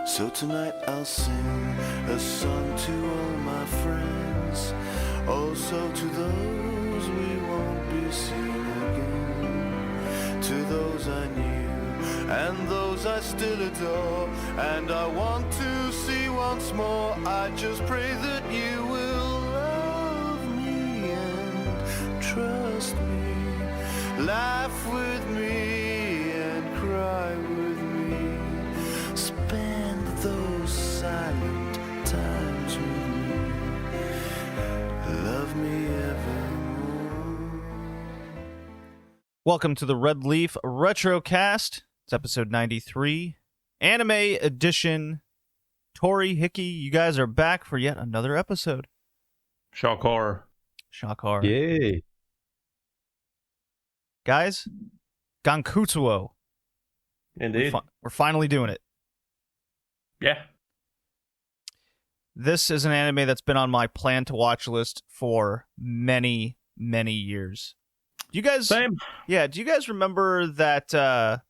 So tonight I'll sing a song to all my friends, also to those we won't be seeing again, to those I knew and those I still adore, and I want to see once more. I just pray that you will love me and trust me, laugh with me and cry with me, spend those silent times with me, love me evermore. Welcome to the Red Leaf Retrocast. It's episode 93, Anime Edition. Tori, Hickey, you guys are back for yet another episode. Shock horror. Yay. Guys, Gankutsuou. Indeed. We're finally doing it. Yeah. This is an anime that's been on my plan to watch list for many, many years. Do you guys? Same. Yeah. Do you guys remember that that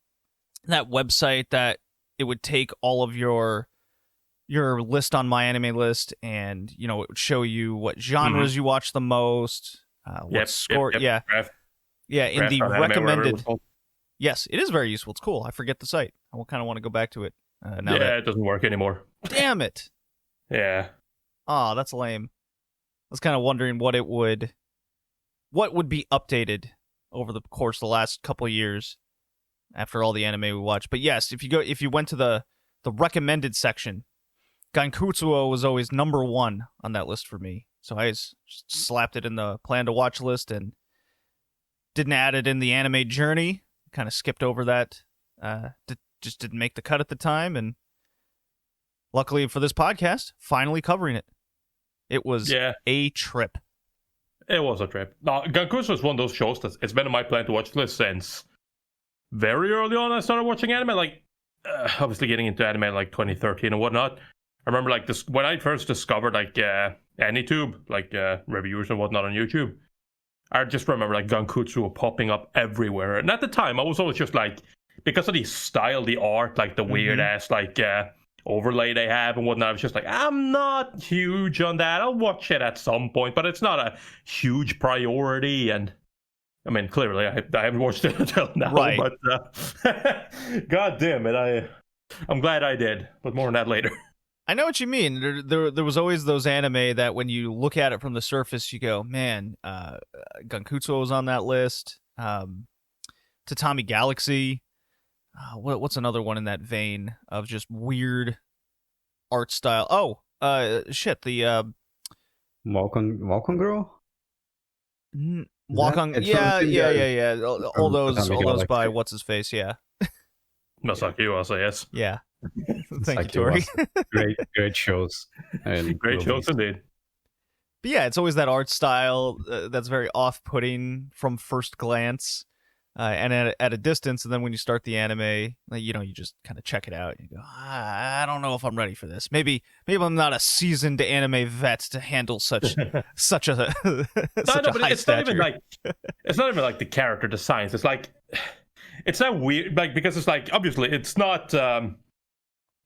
website that it would take all of your list on My Anime List, and it would show you what genres you watch the most, what score? Yep. Yeah. In the Anime, recommended. Yes, it is very useful. It's cool. I forget the site. I will kind of want to go back to it. Now it doesn't work anymore. Damn it. Yeah. Oh, that's lame. I was kind of wondering what would be updated over the course of the last couple of years after all the anime we watched. But yes, if you went to the recommended section, Gankutsuou was always number one on that list for me. So I just slapped it in the plan to watch list and didn't add it in the anime journey. Kind of skipped over that. Just didn't make the cut at the time, and luckily for this podcast, finally covering it. It was a trip. It was a trip. No, Gakutsuou is one of those shows that it's been on my plan to watch list since very early on. I started watching anime, obviously getting into anime like 2013 and whatnot. I remember this when I first discovered AnyTube, reviewers and whatnot on YouTube. I just remember Gankutsuou popping up everywhere, and at the time I was always just because of the style, the art, the weird ass overlay they have and whatnot. I was just I'm not huge on that. I'll watch it at some point, but it's not a huge priority. And I mean, clearly I haven't watched it until now. Right. But God damn it, I'm glad I did. But more on that later. I know what you mean. There was always those anime that when you look at it from the surface, you go, man, Gankutsuou was on that list. Tatami Galaxy. What's another one in that vein of just weird art style? Oh, the Walk on Girl? Walk on, yeah. All those by what's his face, yeah. Masaki Uasa, yes. Yeah. Thank you, Tori. Great shows. Great shows indeed. But yeah, it's always that art style that's very off-putting from first glance. And at a distance, and then when you start the anime, you just kind of check it out. And you go, I don't know if I'm ready for this. Maybe I'm not a seasoned anime vet to handle such a high stature. It's not even the character designs. It's that weird, because it's obviously it's not.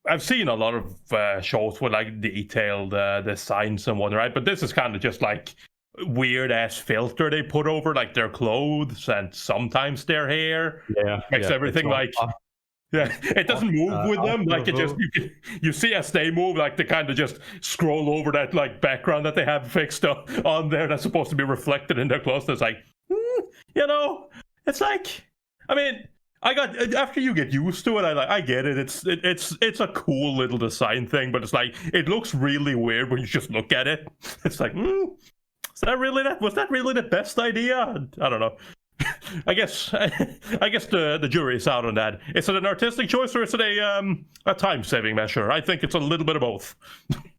I've seen a lot of shows with detailed designs and whatnot, right? But this is kind of just weird ass filter they put over their clothes and sometimes their hair. Makes everything it doesn't move with them. It just you see as they move, they kind of just scroll over that background that they have fixed on there that's supposed to be reflected in their clothes. It's it's I mean, after you get used to it, I get it. It's a cool little design thing, but it's it looks really weird when you just look at it. It's was that really the best idea? I don't know. I guess the jury is out on that. Is it an artistic choice or is it a time-saving measure? I think it's a little bit of both.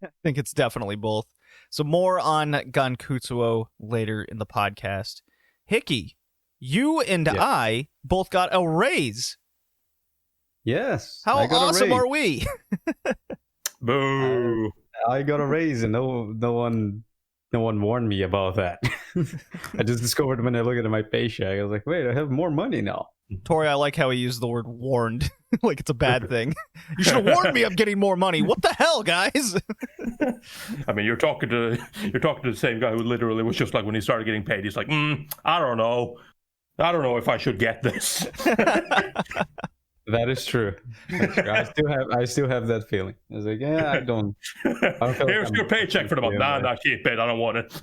I think it's definitely both. So more on Gankutsuou later in the podcast. Hickey, you and I both got a raise. Yes. How awesome are we? Boo. I got a raise and no one warned me about that. I just discovered when I looked at my paycheck, I was like, wait, I have more money now. Tori, I like how he used the word warned. like it's a bad thing. You should have warned me I'm getting more money. What the hell, guys? I mean, you're talking to the same guy who literally was just like when he started getting paid, he's like, I don't know if I should get this. That is true. That's true. I still have that feeling. I was like, yeah, I don't feel Here's like your paycheck for the month. Nah, keep it. I don't want it.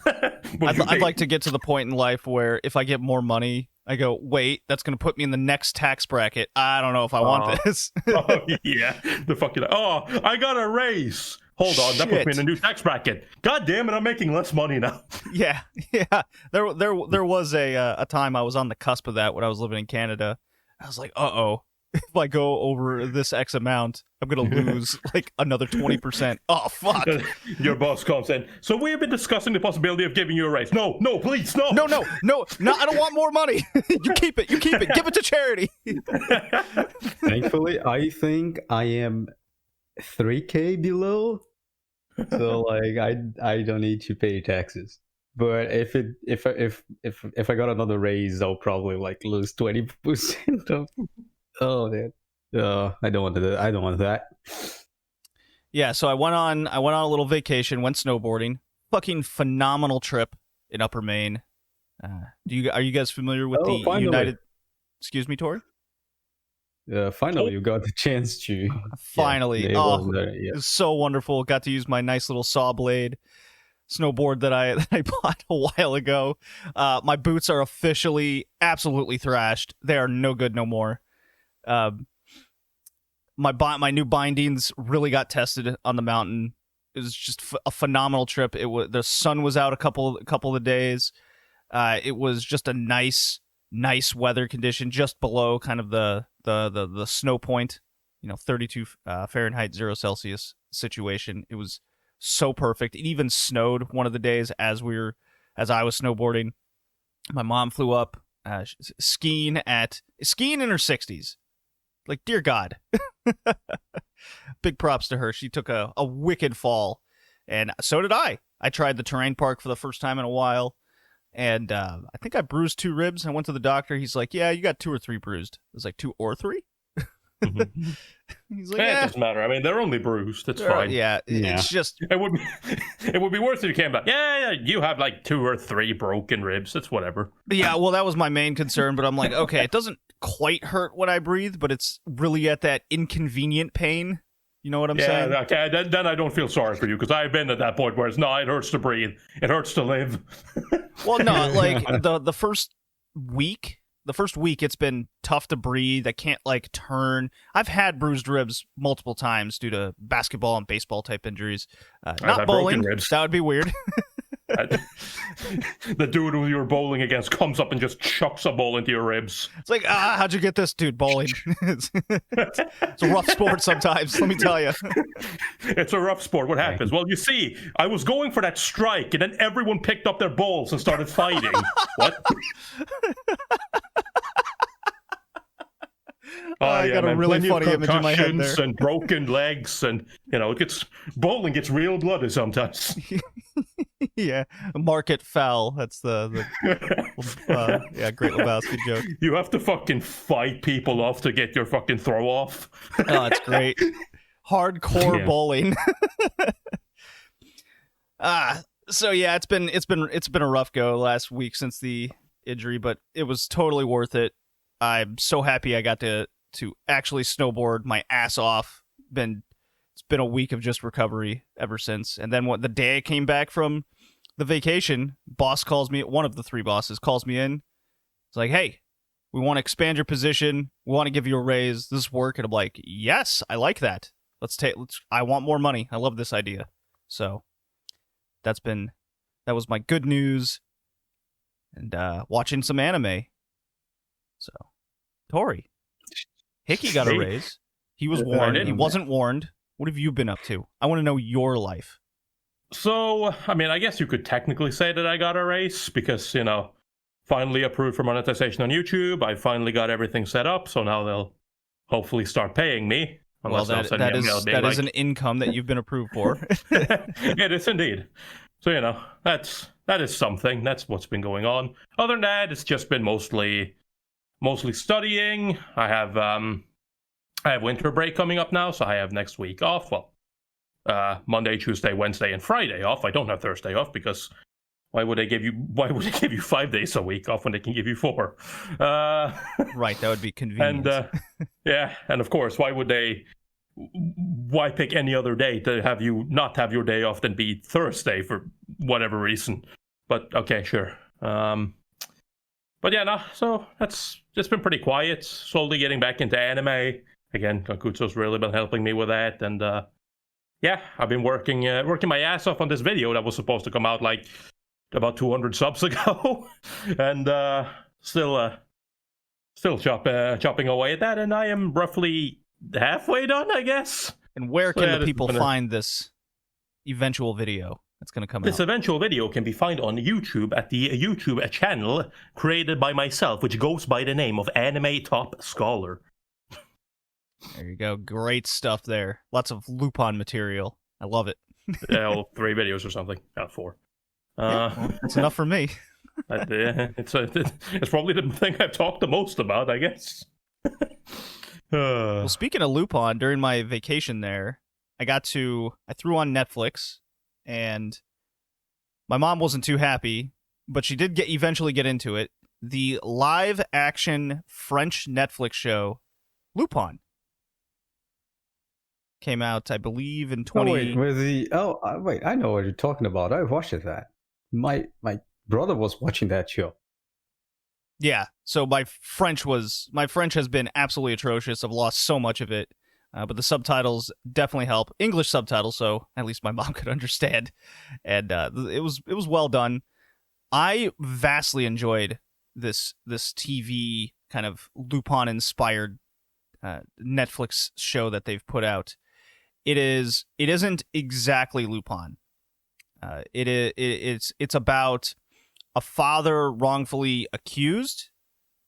I'd like to get to the point in life where if I get more money, I go, wait, that's going to put me in the next tax bracket. I don't know if I want this. Oh, yeah. The fucking, I got a raise. Hold on, that puts me in a new tax bracket. God damn it, I'm making less money now. Yeah. There was a time I was on the cusp of that when I was living in Canada. I was like, uh-oh. If I go over this X amount, I'm going to lose like another 20%. Oh, fuck. Your boss comes in. So we have been discussing the possibility of giving you a raise. No, please, no. No, I don't want more money. You keep it. Give it to charity. Thankfully, I think I am 3K below. So like I don't need to pay taxes. But if I got another raise, I'll probably like lose 20% of. Oh man, I don't want that. Yeah, so I went on a little vacation, went snowboarding. Fucking phenomenal trip in Upper Maine. Are you guys familiar with the finally. United? Excuse me, Tori. Finally, you got the chance to. Finally, it was so wonderful. Got to use my nice little saw blade snowboard that I bought a while ago. My boots are officially absolutely thrashed. They are no good no more. My new bindings really got tested on the mountain. It was just a phenomenal trip. The sun was out a couple of days. It was just a nice weather condition just below kind of the snow point, 32 Fahrenheit 0 Celsius situation. It was so perfect. It even snowed one of the days as I was snowboarding. My mom flew up skiing in her 60s. Like, dear God. Big props to her. She took a wicked fall, and so did I. I tried the terrain park for the first time in a while, and I think I bruised 2 ribs. I went to the doctor. He's like, yeah, you got 2 or 3 bruised. I was like, 2 or 3? He's like, it doesn't matter. I mean, they're only bruised. It's fine. Yeah, it's just... It would be worse if you came back. Yeah, you have like 2 or 3 broken ribs. It's whatever. Yeah, well, that was my main concern, but I'm like, okay, it doesn't quite hurt when I breathe, but it's really at that inconvenient pain. You know what I'm saying? Yeah, okay. Then I don't feel sorry for you, because I've been at that point where it hurts to breathe. It hurts to live. Well, no, like the first week, it's been tough to breathe. I can't like turn. I've had bruised ribs multiple times due to basketball and baseball type injuries. Not bowling. That would be weird. The dude who you were bowling against comes up and just chucks a ball into your ribs. It's like, how'd you get this, dude? Bowling. It's a rough sport sometimes, let me tell you. It's a rough sport. What happens? Well, you see, I was going for that strike, and then everyone picked up their balls and started fighting. What? I got a really funny image in my head there. And broken legs, and bowling gets real bloody sometimes. Yeah, market foul. That's the Great Lebowski joke. You have to fucking fight people off to get your fucking throw off. Oh, that's great. Hardcore bowling. So yeah, it's been a rough go last week since the injury, but it was totally worth it. I'm so happy I got to actually snowboard my ass off. It's been a week of just recovery ever since. And then the day I came back from the vacation, one of the 3 bosses calls me in. It's like, hey, we want to expand your position. We want to give you a raise. Does this work? And I'm like, yes, I like that. I want more money. I love this idea. So that was my good news. And watching some anime. So, Tori, Hickey got a raise. He was warned. He wasn't warned. What have you been up to? I want to know your life. So, I mean, I guess you could technically say that I got a raise because, finally approved for monetization on YouTube. I finally got everything set up, so now they'll hopefully start paying me. Well, that is an income that you've been approved for. It is indeed. So, that is something. That's what's been going on. Other than that, it's just been mostly studying. I have I have winter break coming up now, so I have next week off. Well, Monday, Tuesday, Wednesday, and Friday off. I don't have Thursday off because why would they give you 5 days a week off when they can give you 4? Right, that would be convenient. And yeah, and of course, why pick any other day to have you not have your day off than be Thursday for whatever reason? But okay, sure. But yeah, no. So it's been pretty quiet. Slowly getting back into anime again. Gakutsuou's really been helping me with that, and yeah, I've been working my ass off on this video that was supposed to come out like about 200 subs ago, and still chopping away at that, and I am roughly halfway done, I guess. And where can the people find this eventual video that's going to come out? This eventual video can be found on YouTube at the YouTube channel created by myself, which goes by the name of Anime Top Scholar. There you go. Great stuff there. Lots of Lupin material. I love it. Yeah, 3 videos or something. 4. Well, that's enough for me. It's probably the thing I've talked the most about, I guess. Well, speaking of Lupin, during my vacation there, I threw on Netflix, and my mom wasn't too happy, but she did eventually get into it. The live-action French Netflix show, Lupin, came out, I believe, in 20... wait, I know what you're talking about. I watched that. My brother was watching that show. Yeah, so my French has been absolutely atrocious. I've lost so much of it, but the subtitles definitely help. English subtitles, so at least my mom could understand, and it was well done. I vastly enjoyed this TV kind of Lupin-inspired Netflix show that they've put out. It isn't exactly Lupin. It's about a father wrongfully accused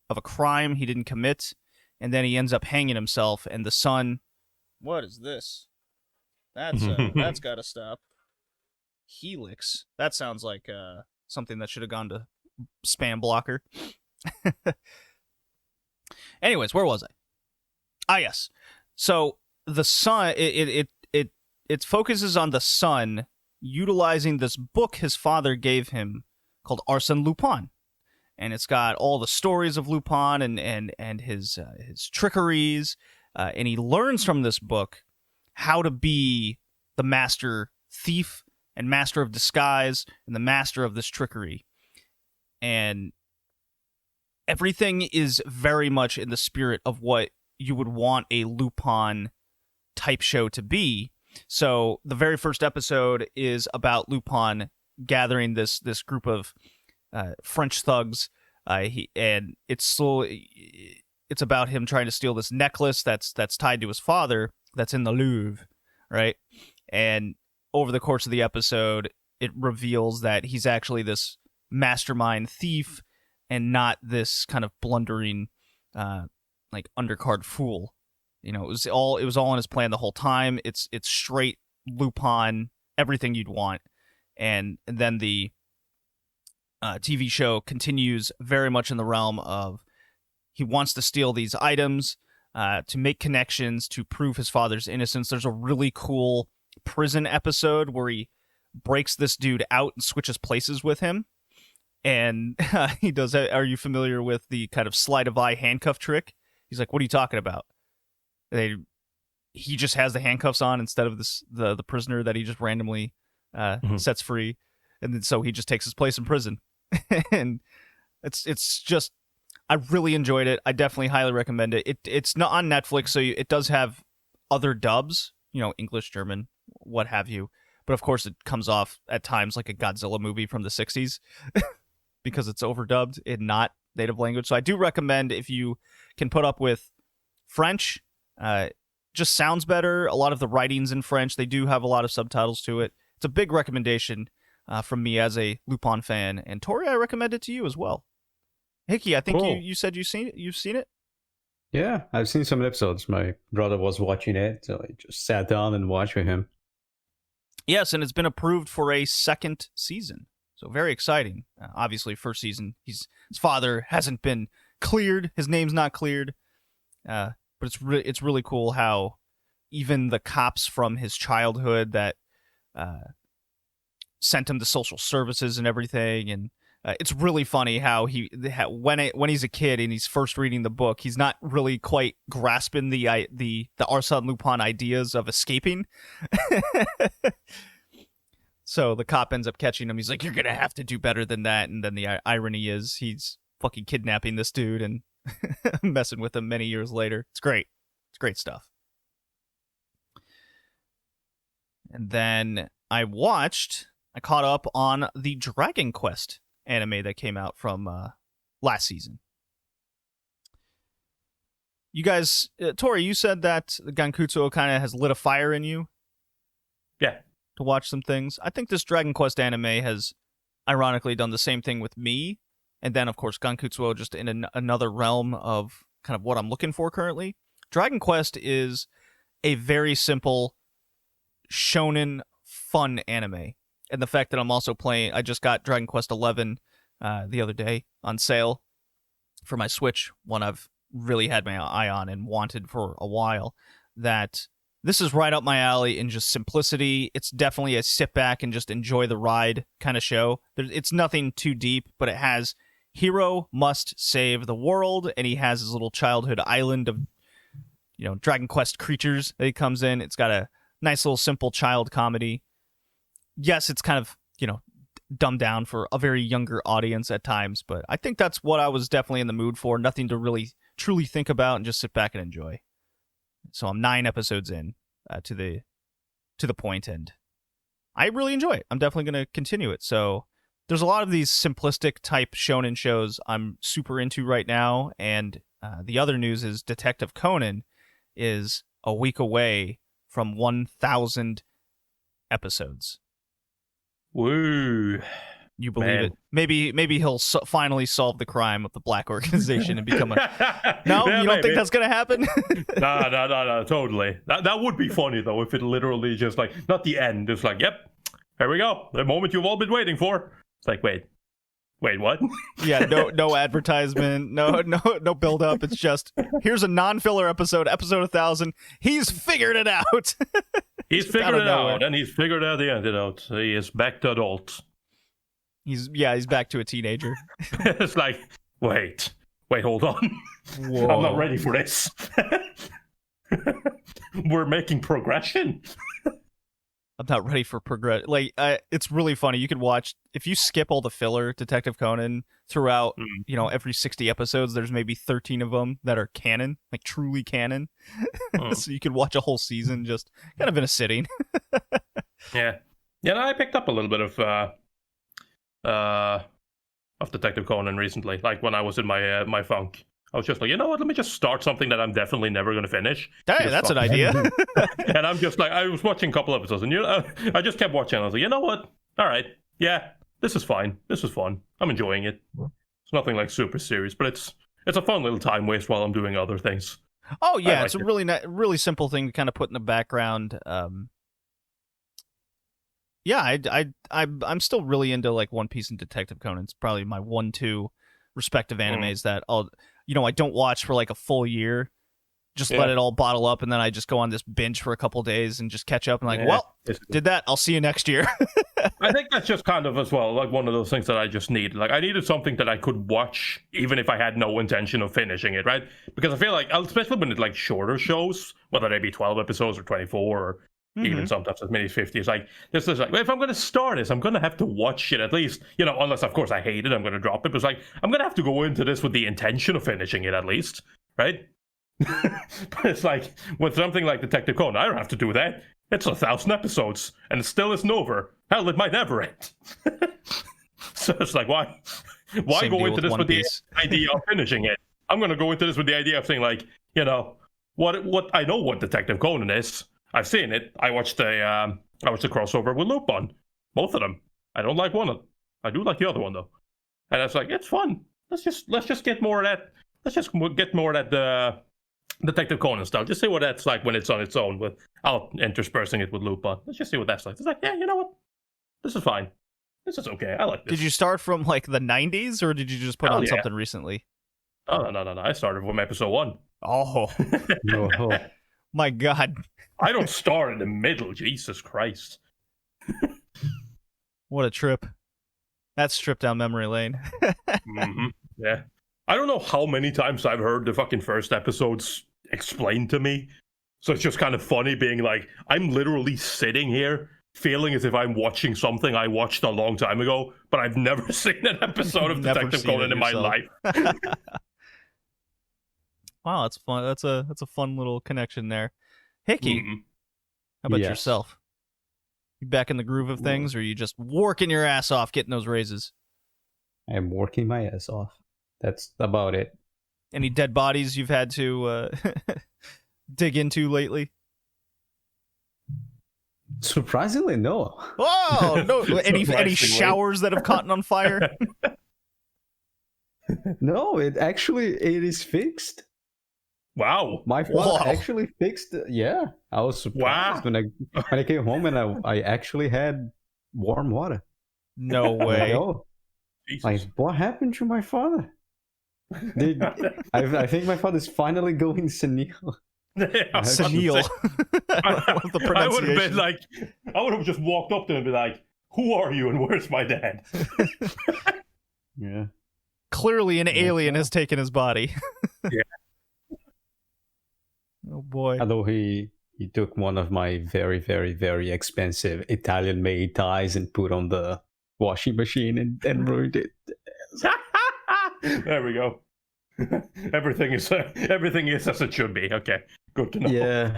of a crime he didn't commit, and then he ends up hanging himself, and the son... What is this? That's got to stop. Helix. That sounds like something that should have gone to spam blocker. Anyways, where was I? Ah, yes. So the son, it focuses on the son utilizing this book his father gave him called Arsène Lupin, and it's got all the stories of Lupin and his trickeries, and he learns from this book how to be the master thief and master of disguise and the master of this trickery, and everything is very much in the spirit of what you would want a Lupin type show to be. So the very first episode is about Lupin gathering this group of French thugs, and it's about him trying to steal this necklace that's tied to his father that's in the Louvre, right? And over the course of the episode, it reveals that he's actually this mastermind thief and not this kind of blundering like undercard fool. You know, it was all in his plan the whole time. It's straight Lupin, everything you'd want. And then the TV show continues very much in the realm of he wants to steal these items to make connections to prove his father's innocence. There's a really cool prison episode where he breaks this dude out and switches places with him. And he does. Are you familiar with the kind of sleight of eye handcuff trick? He's like, "What are you talking about?" He just has the handcuffs on instead of the prisoner that he just randomly sets free, and then so he just takes his place in prison. And it's just, I really enjoyed it. I definitely highly recommend it. It's not on Netflix, so it does have other dubs, English, German, what have you. But of course, it comes off at times like a Godzilla movie from the 60s because it's overdubbed in not native language. So I do recommend, if you can put up with French, just sounds better. A lot of the writing's in French. They do have a lot of subtitles to it. It's a big recommendation from me as a Lupin fan. And Tori, I recommend it to you as well. Hickey, I think cool. you said you've seen it? Yeah, I've seen some episodes. My brother was watching it, so I just sat down and watched with him. Yes, and it's been approved for a second season. So very exciting. Obviously, first season, his father hasn't been cleared. His name's not cleared. But but it's really cool how even the cops from his childhood that sent him to social services and everything, and it's really funny how when he's a kid and he's first reading the book, he's not really quite grasping the Arsène Lupin ideas of escaping. So the cop ends up catching him. He's like, "You're gonna have to do better than that." And then the irony is he's fucking kidnapping this dude and messing with him many years later. It's great. It's great stuff. And then I caught up on the Dragon Quest anime that came out from last season. You guys, Tori, you said that Gankutsuou kind of has lit a fire in you. Yeah. To watch some things. I think this Dragon Quest anime has ironically done the same thing with me. And then, of course, Gankutsuou just in another realm of kind of what I'm looking for currently. Dragon Quest is a very simple shonen fun anime. And the fact that I'm also I just got Dragon Quest 11 the other day on sale for my Switch, one I've really had my eye on and wanted for a while, that this is right up my alley in just simplicity. It's definitely a sit back and just enjoy the ride kind of show. It's nothing too deep, but it has hero must save the world, and he has his little childhood island of, Dragon Quest creatures that he comes in. It's got a nice little simple child comedy. Yes, it's kind of, dumbed down for a very younger audience at times, but I think that's what I was definitely in the mood for. Nothing to really truly think about and just sit back and enjoy. So I'm 9 episodes in to the point, and I really enjoy it. I'm definitely going to continue it. So there's a lot of these simplistic type shonen shows I'm super into right now, and the other news is Detective Conan is a week away from 1,000 episodes. Woo. You believe it? Maybe he'll finally solve the crime of the black organization and become a... No? Yeah, you don't think that's going to happen? No, totally. That would be funny, though, if it literally just, not the end. It's like, yep, here we go. The moment you've all been waiting for. It's like, wait, what? Yeah, no advertisement, no build-up. It's just, here's a non-filler episode 1,000. He's figured it out. He's figured it out, and he's figured out the antidote. He is back to adult. He's back to a teenager. It's like, wait, hold on. Whoa. I'm not ready for this. We're making progression. I'm not ready for progress. It's really funny. You could watch, if you skip all the filler Detective Conan throughout, every 60 episodes, there's maybe 13 of them that are canon, like truly canon. So you could watch a whole season just kind of in a sitting. Yeah. Yeah, I picked up a little bit of Detective Conan recently. Like when I was in my funk, I was just like, you know what? Let me just start something that I'm definitely never going to finish. Hey, that's an idea. And I'm just like, I was watching a couple episodes, and I just kept watching. I was like, you know what? All right, yeah, this is fine. This is fun. I'm enjoying it. It's nothing like super serious, but it's a fun little time waste while I'm doing other things. Oh yeah, it's a really simple thing to kind of put in the background. Yeah, I'm still really into like One Piece and Detective Conan. It's probably my 1-2 respective animes that I don't watch for like a full year. Just let it all bottle up, and then I just go on this binge for a couple days and just catch up. And did that? I'll see you next year. I think that's just kind of as well like one of those things that I just need. Like I needed something that I could watch even if I had no intention of finishing it, right? Because I feel like, especially when it's like shorter shows, whether they be 12 episodes or 24 or even sometimes as many as 50, it's like this is like, if I'm going to start this, I'm going to have to watch it at least, unless of course I hate it, I'm going to drop it. But it's like I'm going to have to go into this with the intention of finishing it at least, right? But it's like with something like Detective Conan, I don't have to do that. It's 1,000 episodes and it still isn't over. Hell, it might never end. So it's like, why go into this with the idea of finishing it? I'm going to go into this with the idea of saying, like, what I know what Detective Conan is. I've seen it. I watched the crossover with Lupin. Both of them. I don't like one of them. I do like the other one though. And I was like, it's fun. Let's just get more of that. Let's just get more of that Detective Conan style. Just see what that's like when it's on its own without interspersing it with Lupin. Let's just see what that's like. It's like, yeah, you know what? This is fine. This is okay. I like this. Did you start from like the 90s or did you just put on something recently? Oh, no. I started from episode 1. Oh, No, my God. I don't start in the middle. Jesus Christ. What a trip. That's trip down memory lane. Yeah. I don't know how many times I've heard the fucking first episodes explained to me. So it's just kind of funny being like, I'm literally sitting here feeling as if I'm watching something I watched a long time ago, but I've never seen an episode of Never Detective seen it Conan in my yourself. life. Wow, that's fun. That's a fun little connection there. Hickey, how about Yes. yourself? You back in the groove of things, or you just working your ass off getting those raises? I'm working my ass off. That's about it. Any dead bodies you've had to dig into lately? Surprisingly, no. Whoa! No, any Surprisingly. showers that have caught on fire? No, it is fixed. Wow. My Wow. father actually fixed it. Yeah, I was surprised when I came home and I actually had warm water. No way. No, Jesus. like what happened to my father? I think my father's finally going senile. Yeah, Senile. I love the I would have been pronunciation. like, I would have just walked up to him and be like, "Who are you and where's my dad?" Yeah. Clearly, an alien has taken his body. Yeah. Oh boy. Although he took one of my very, very, very expensive Italian-made ties and put on the washing machine and ruined it. There we go. Everything is as it should be. Okay, good to know. Yeah,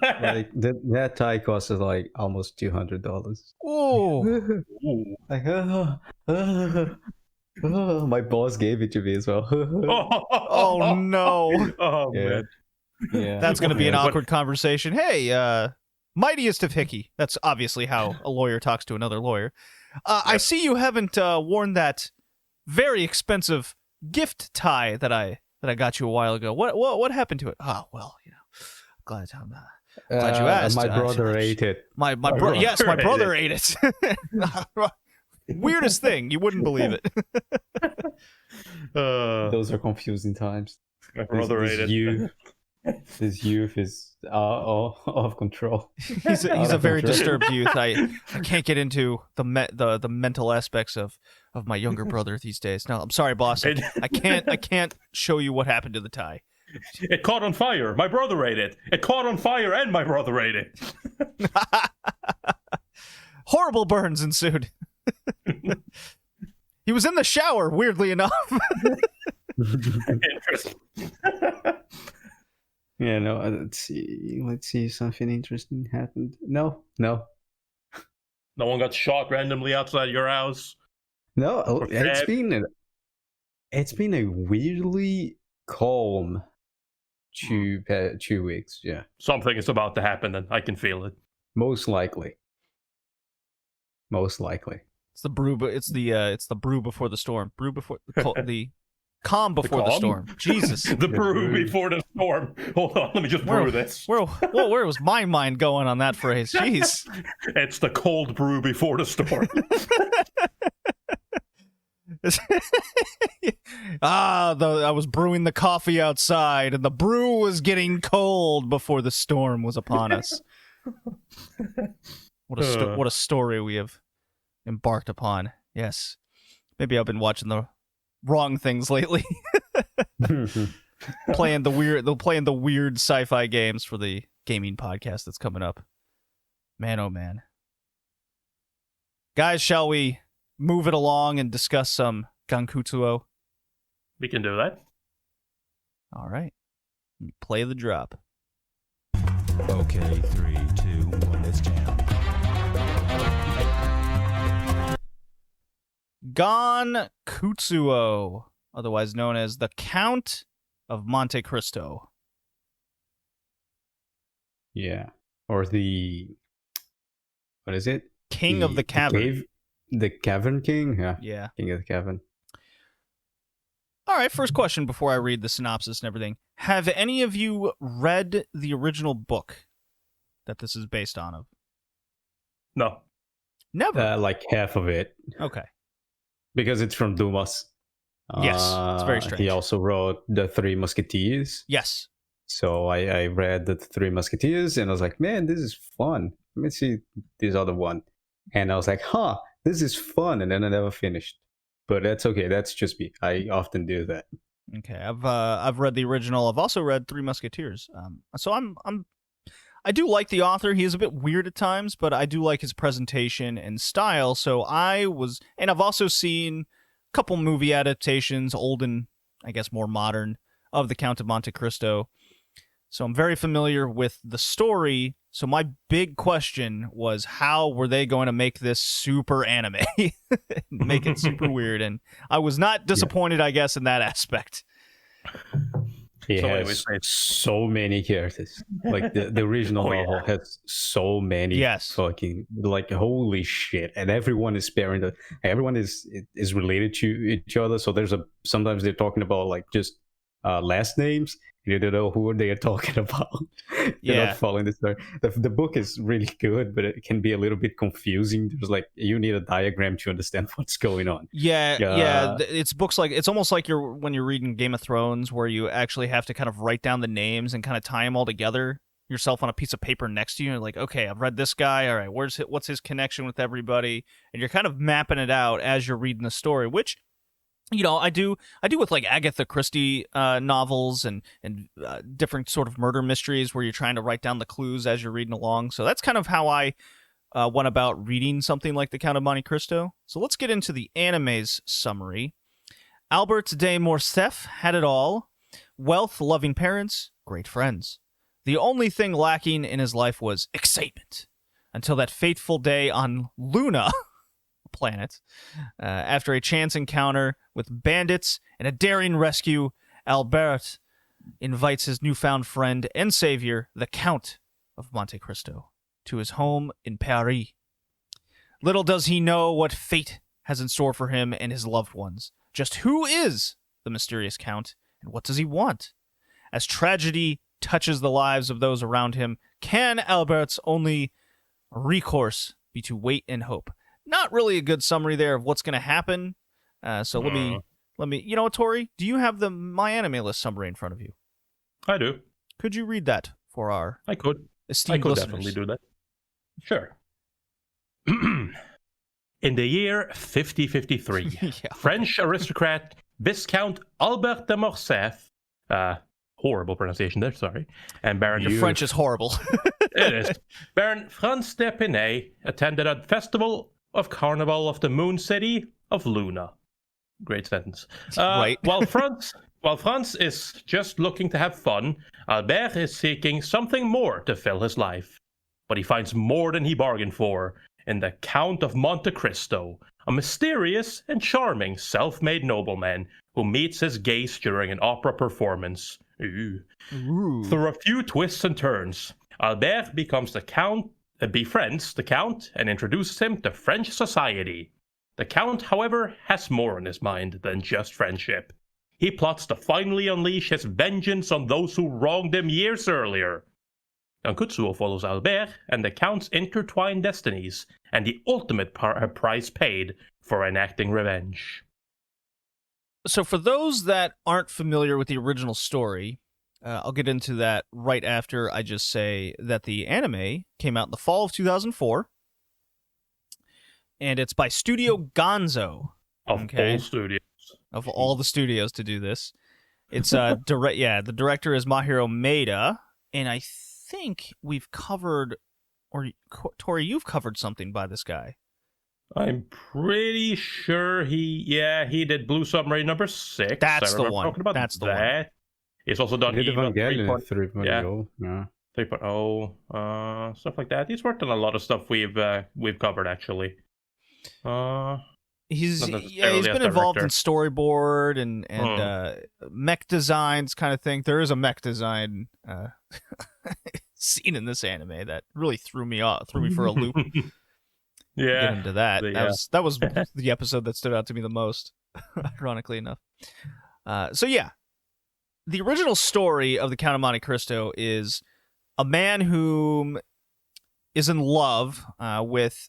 like that tie cost us like almost $200. Oh, Ooh. Like, my boss gave it to me as well. oh no. Oh Yeah. man. Yeah, That's going to be an Yeah, but- awkward conversation. Hey, mightiest of Hickey. That's obviously how a lawyer talks to another lawyer. I see you haven't worn that very expensive gift tie that I got you a while ago. What happened to it? Oh well, glad glad you asked. My brother ate it. my yes, my brother ate it. Weirdest thing, you wouldn't believe it. Those are confusing times. My brother ate it. This youth is off of control. He's a very disturbed youth. I can't get into the mental aspects of my younger brother these days. No, I'm sorry, boss. I can't show you what happened to the tie. It caught on fire. My brother ate it. It caught on fire, and my brother ate it. Horrible burns ensued. He was in the shower, weirdly enough. Interesting. Yeah, no. Let's see if something interesting happened. No. No one got shot randomly outside your house. No, Or it's Feb. been a weirdly calm 2 weeks. Yeah, Something is about to happen, and I can feel it. most likely. It's the brew, but it's the brew before the storm. Brew before the calm before the calm? storm. Jesus. The brew brew. before the storm. Hold on, let me just brew this. Where was my mind going on that phrase? Jeez. It's the cold brew before the storm. I was brewing the coffee outside, and the brew was getting cold before the storm was upon us. What a story we have embarked upon. Yes, maybe I've been watching the wrong things lately. playing the weird sci-fi games for the gaming podcast that's coming up. Man, oh man. Guys, shall we move it along and discuss some Gankutsuou? We can do that. All right. Play the drop. Okay, 3, 2, 1, let's jam. Gankutsuou, otherwise known as the Count of Monte Cristo. Yeah, or what is it? King of the Cavern. The Cavern King. Yeah, Yeah. King of the Cavern. All right, first question before I read the synopsis and everything. Have any of you read the original book that this is based on? No. Never. Like half of it, Okay. because it's from Dumas. Yes, it's very strange. He also wrote The Three Musketeers. Yes. So I read the Three Musketeers, and I was like, man, this is fun. Let me see this other one. And I was like, huh, this is fun. And then I never finished. But that's okay. That's just me. I often do that. Okay, I've read the original. I've also read Three Musketeers. So I do like the author. He is a bit weird at times, but I do like his presentation and style. So and I've also seen a couple movie adaptations, old and I guess more modern, of The Count of Monte Cristo. So I'm very familiar with the story. So my big question was, how were they going to make this super anime? Make it super weird. And I was not disappointed, I guess, in that aspect. He So has anyways, so many characters. Like the original novel has so many fucking, like, holy shit. And everyone is sparing everyone is related to each other. So sometimes they're talking about like just last names. You don't know who they are talking about. They're not following the story. The book is really good, but it can be a little bit confusing. There's like, you need a diagram to understand what's going on. It's books like, it's almost like when you're reading Game of Thrones, where you actually have to kind of write down the names and kind of tie them all together yourself on a piece of paper next to you. And like, okay, I've read this guy. All right, what's his connection with everybody? And you're kind of mapping it out as you're reading the story, which, you know, I do with like Agatha Christie novels and different sort of murder mysteries where you're trying to write down the clues as you're reading along. So that's kind of how I went about reading something like The Count of Monte Cristo. So let's get into the anime's summary. Albert de Morcerf had it all: wealth, loving parents, great friends. The only thing lacking in his life was excitement, until that fateful day on Luna planet. After a chance encounter with bandits and a daring rescue, Albert invites his newfound friend and savior, the Count of Monte Cristo, to his home in Paris. Little does he know what fate has in store for him and his loved ones. Just who is the mysterious Count, and what does he want? As tragedy touches the lives of those around him, can Albert's only recourse be to wait and hope? Not really a good summary there of what's going to happen. So let me, you know what, Tori, do you have the My Anime List summary in front of you? I do. Could you read that for our esteemed listeners? Definitely do that. Sure. In the year 5053, French aristocrat Viscount Albert de Morcerf, horrible pronunciation there, sorry, and Baron... Your French is horrible. It is. Baron Franz d'Epinay attended a festival of Carnival of the Moon City of Luna. Great sentence. Right. While Franz is just looking to have fun, Albert is seeking something more to fill his life. But he finds more than he bargained for in the Count of Monte Cristo, a mysterious and charming self-made nobleman who meets his gaze during an opera performance. Ooh. Through a few twists and turns, Albert befriends the Count and introduces him to French society. The Count, however, has more on his mind than just friendship. He plots to finally unleash his vengeance on those who wronged him years earlier. Gankutsuou follows Albert and the Count's intertwined destinies and the ultimate price paid for enacting revenge. So for those that aren't familiar with the original story, I'll get into that right after I just say that the anime came out in the fall of 2004, and it's by Studio Gonzo. Of all studios. Of all the studios to do this. It's the director is Mahiro Maeda, and I think we've covered, or Tori, you've covered something by this guy. I'm pretty sure he did Blue Submarine number 6. That's the one. That's the one. He's also done Evangelion 3.0. Yeah. 3.0, stuff like that. He's worked on a lot of stuff we've covered actually. He's been involved in storyboard and mech designs kind of thing. There is a mech design scene in this anime that really threw me for a loop. Yeah, get into that. That was the episode that stood out to me the most, ironically enough. The original story of the Count of Monte Cristo is a man who is in love with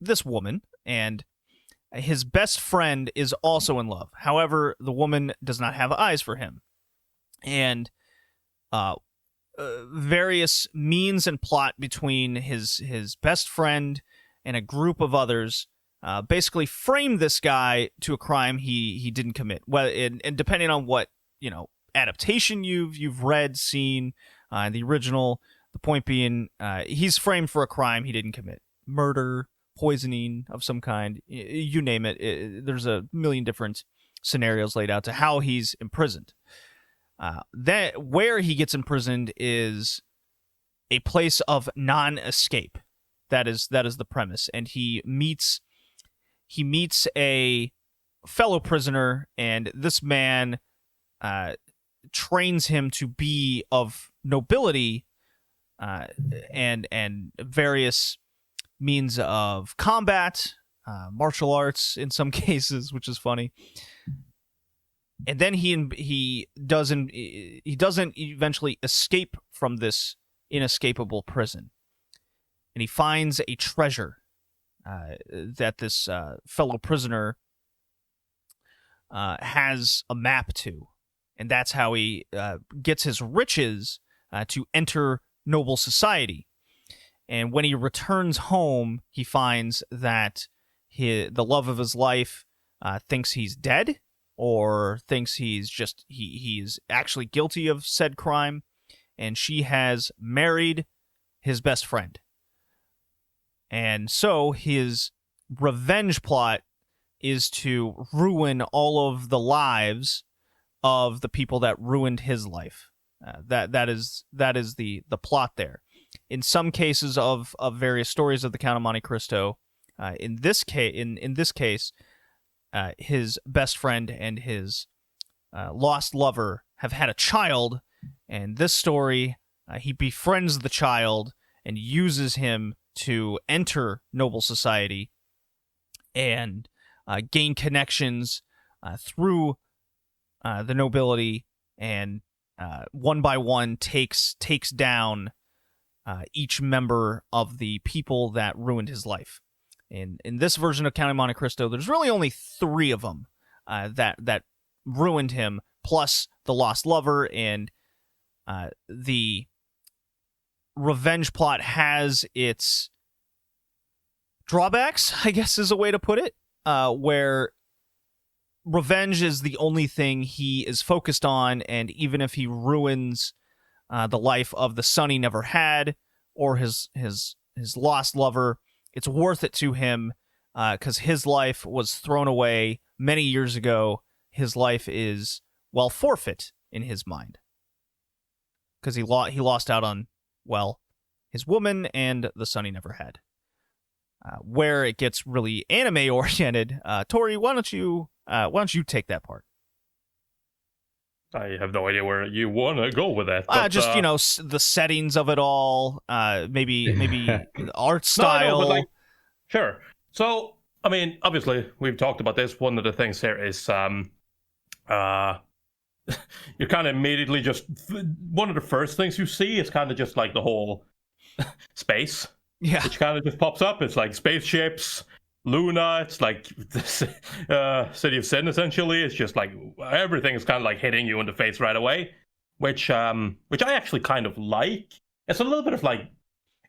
this woman, and his best friend is also in love. However, the woman does not have eyes for him. And various means and plot between his best friend and a group of others basically framed this guy to a crime he didn't commit. Well, and depending on what adaptation you've read, seen, the original, the point being he's framed for a crime he didn't commit: murder, poisoning of some kind, you name it. There's a million different scenarios laid out to how he's imprisoned. That where he gets imprisoned is a place of non-escape. That is the premise, and he meets a fellow prisoner, and this man trains him to be of nobility and various means of combat, martial arts in some cases, which is funny. And then he doesn't eventually escape from this inescapable prison, and he finds a treasure that this fellow prisoner has a map to, and that's how he gets his riches to enter noble society. And when he returns home, he finds that the love of his life thinks he's dead, or thinks he's actually guilty of said crime, and she has married his best friend. And so his revenge plot is to ruin all of the lives of the people that ruined his life. That is the plot there. In some cases of various stories of the Count of Monte Cristo, in this case, his best friend and his lost lover have had a child, and this story, he befriends the child and uses him to enter noble society and gain connections through the nobility, and one by one takes down each member of the people that ruined his life. In this version of Count of Monte Cristo, there's really only 3 of them that ruined him, plus the lost lover, and the revenge plot has its drawbacks, I guess is a way to put it, where revenge is the only thing he is focused on, and even if he ruins the life of the son he never had, or his lost lover, it's worth it to him because his life was thrown away many years ago. His life is, well, forfeit in his mind because he lost out on, well, his woman and the son he never had. Where it gets really anime oriented, Tori, why don't you take that part? I have no idea where you want to go with that. But, just the settings of it all, maybe the art style. No, but sure. So, I mean, obviously, we've talked about this. One of the things here is, you're kind of immediately just one of the first things you see is kind of just like the whole space, which kind of just pops up. It's like spaceships. Luna, it's like the City of Sin, essentially. It's just like everything is kind of like hitting you in the face right away, which I actually kind of like. It's a little bit of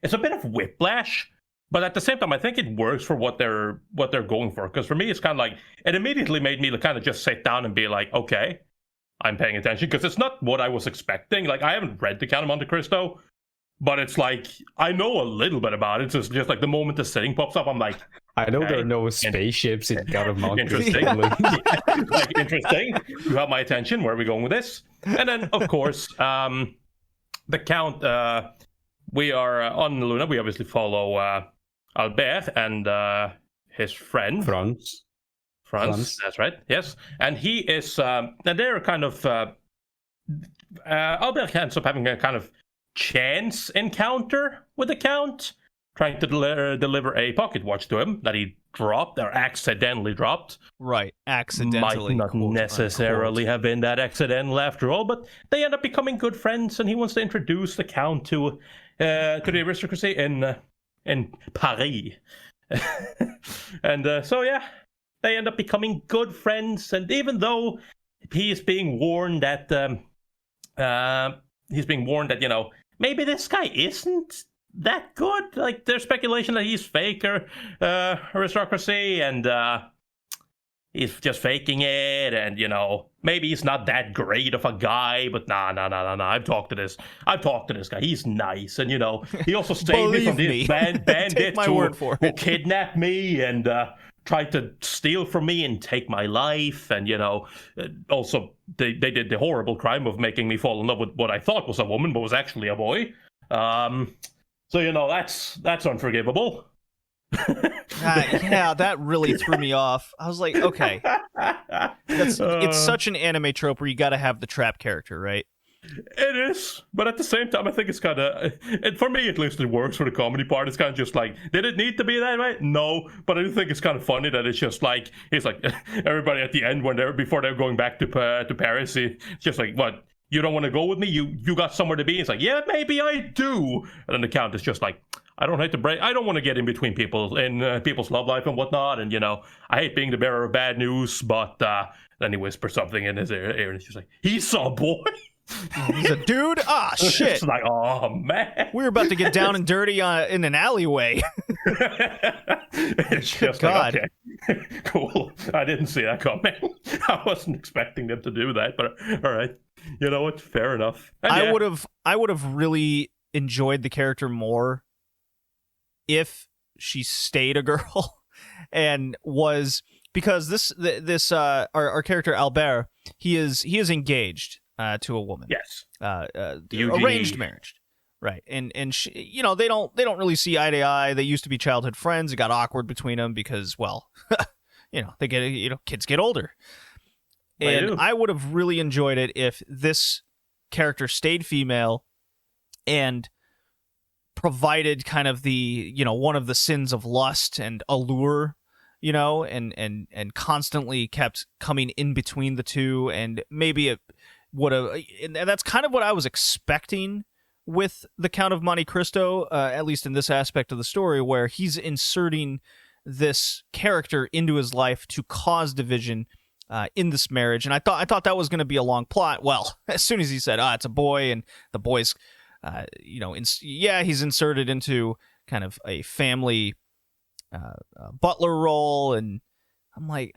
it's a bit of whiplash, but at the same time, I think it works for what they're going for. Because for me, it's kind of like it immediately made me kind of just sit down and be like, okay, I'm paying attention, because it's not what I was expecting. Like, I haven't read The Count of Monte Cristo, but it's like I know a little bit about it. So it's just like the moment the setting pops up, I'm like, I know there are no spaceships in God of Monte. Interesting. Interesting. You have my attention. Where are we going with this? And then, of course, the Count. We are on Luna. We obviously follow Albert and his friend Franz. That's right. Yes, and he is. And they're kind of. Albert ends up having a kind of chance encounter with the Count, trying to deliver a pocket watch to him that he dropped or accidentally dropped. Right, accidentally. Might not necessarily have been that accidental after all, but they end up becoming good friends, and he wants to introduce the Count to the aristocracy in Paris. And so yeah, they end up becoming good friends, and even though he is being warned that he's being warned that, maybe this guy isn't that good. Like, there's speculation that he's faker aristocracy, and he's just faking it, and maybe he's not that great of a guy. But nah. I've talked to this guy. He's nice, and he also saved me from these bandits who kidnapped me and tried to steal from me and take my life, and also they did the horrible crime of making me fall in love with what I thought was a woman but was actually a boy. So that's unforgivable. Yeah, that really threw me off. I was like, okay, it's such an anime trope where you got to have the trap character, right? It is, but at the same time, I think it's kind of, for me at least, it works for the comedy part. It's kind of just like, did it need to be that way? No, but I do think it's kind of funny that it's just like, it's like everybody at the end before they're going back to Paris, it's just like, what? You don't want to go with me? You got somewhere to be? It's like, yeah, maybe I do. And then the Count is just like, I don't want to get in between people and people's love life and whatnot. And I hate being the bearer of bad news. But then he whispers something in his ear, and it's just like, he saw a boy. He's a dude. Ah, shit. It's like, oh man, we're about to get down and dirty in an alleyway. It's just God. Like, okay, cool. I didn't see that coming. I wasn't expecting them to do that. But all right, you know what? Fair enough. And I would have really enjoyed the character more if she stayed a girl and was, because our character Albert, he is engaged to a woman. Yes. Arranged marriage. Right. And she, they don't really see eye to eye. They used to be childhood friends. It got awkward between them because, well, they get, kids get older. And I would have really enjoyed it if this character stayed female and provided kind of the, one of the sins of lust and allure, and constantly kept coming in between the two. And maybe it would have, and that's kind of what I was expecting with the Count of Monte Cristo, at least in this aspect of the story, where he's inserting this character into his life to cause division in this marriage. And I thought that was going to be a long plot. Well, as soon as he said, it's a boy, and the boy's, he's inserted into kind of a family butler role, and I'm like,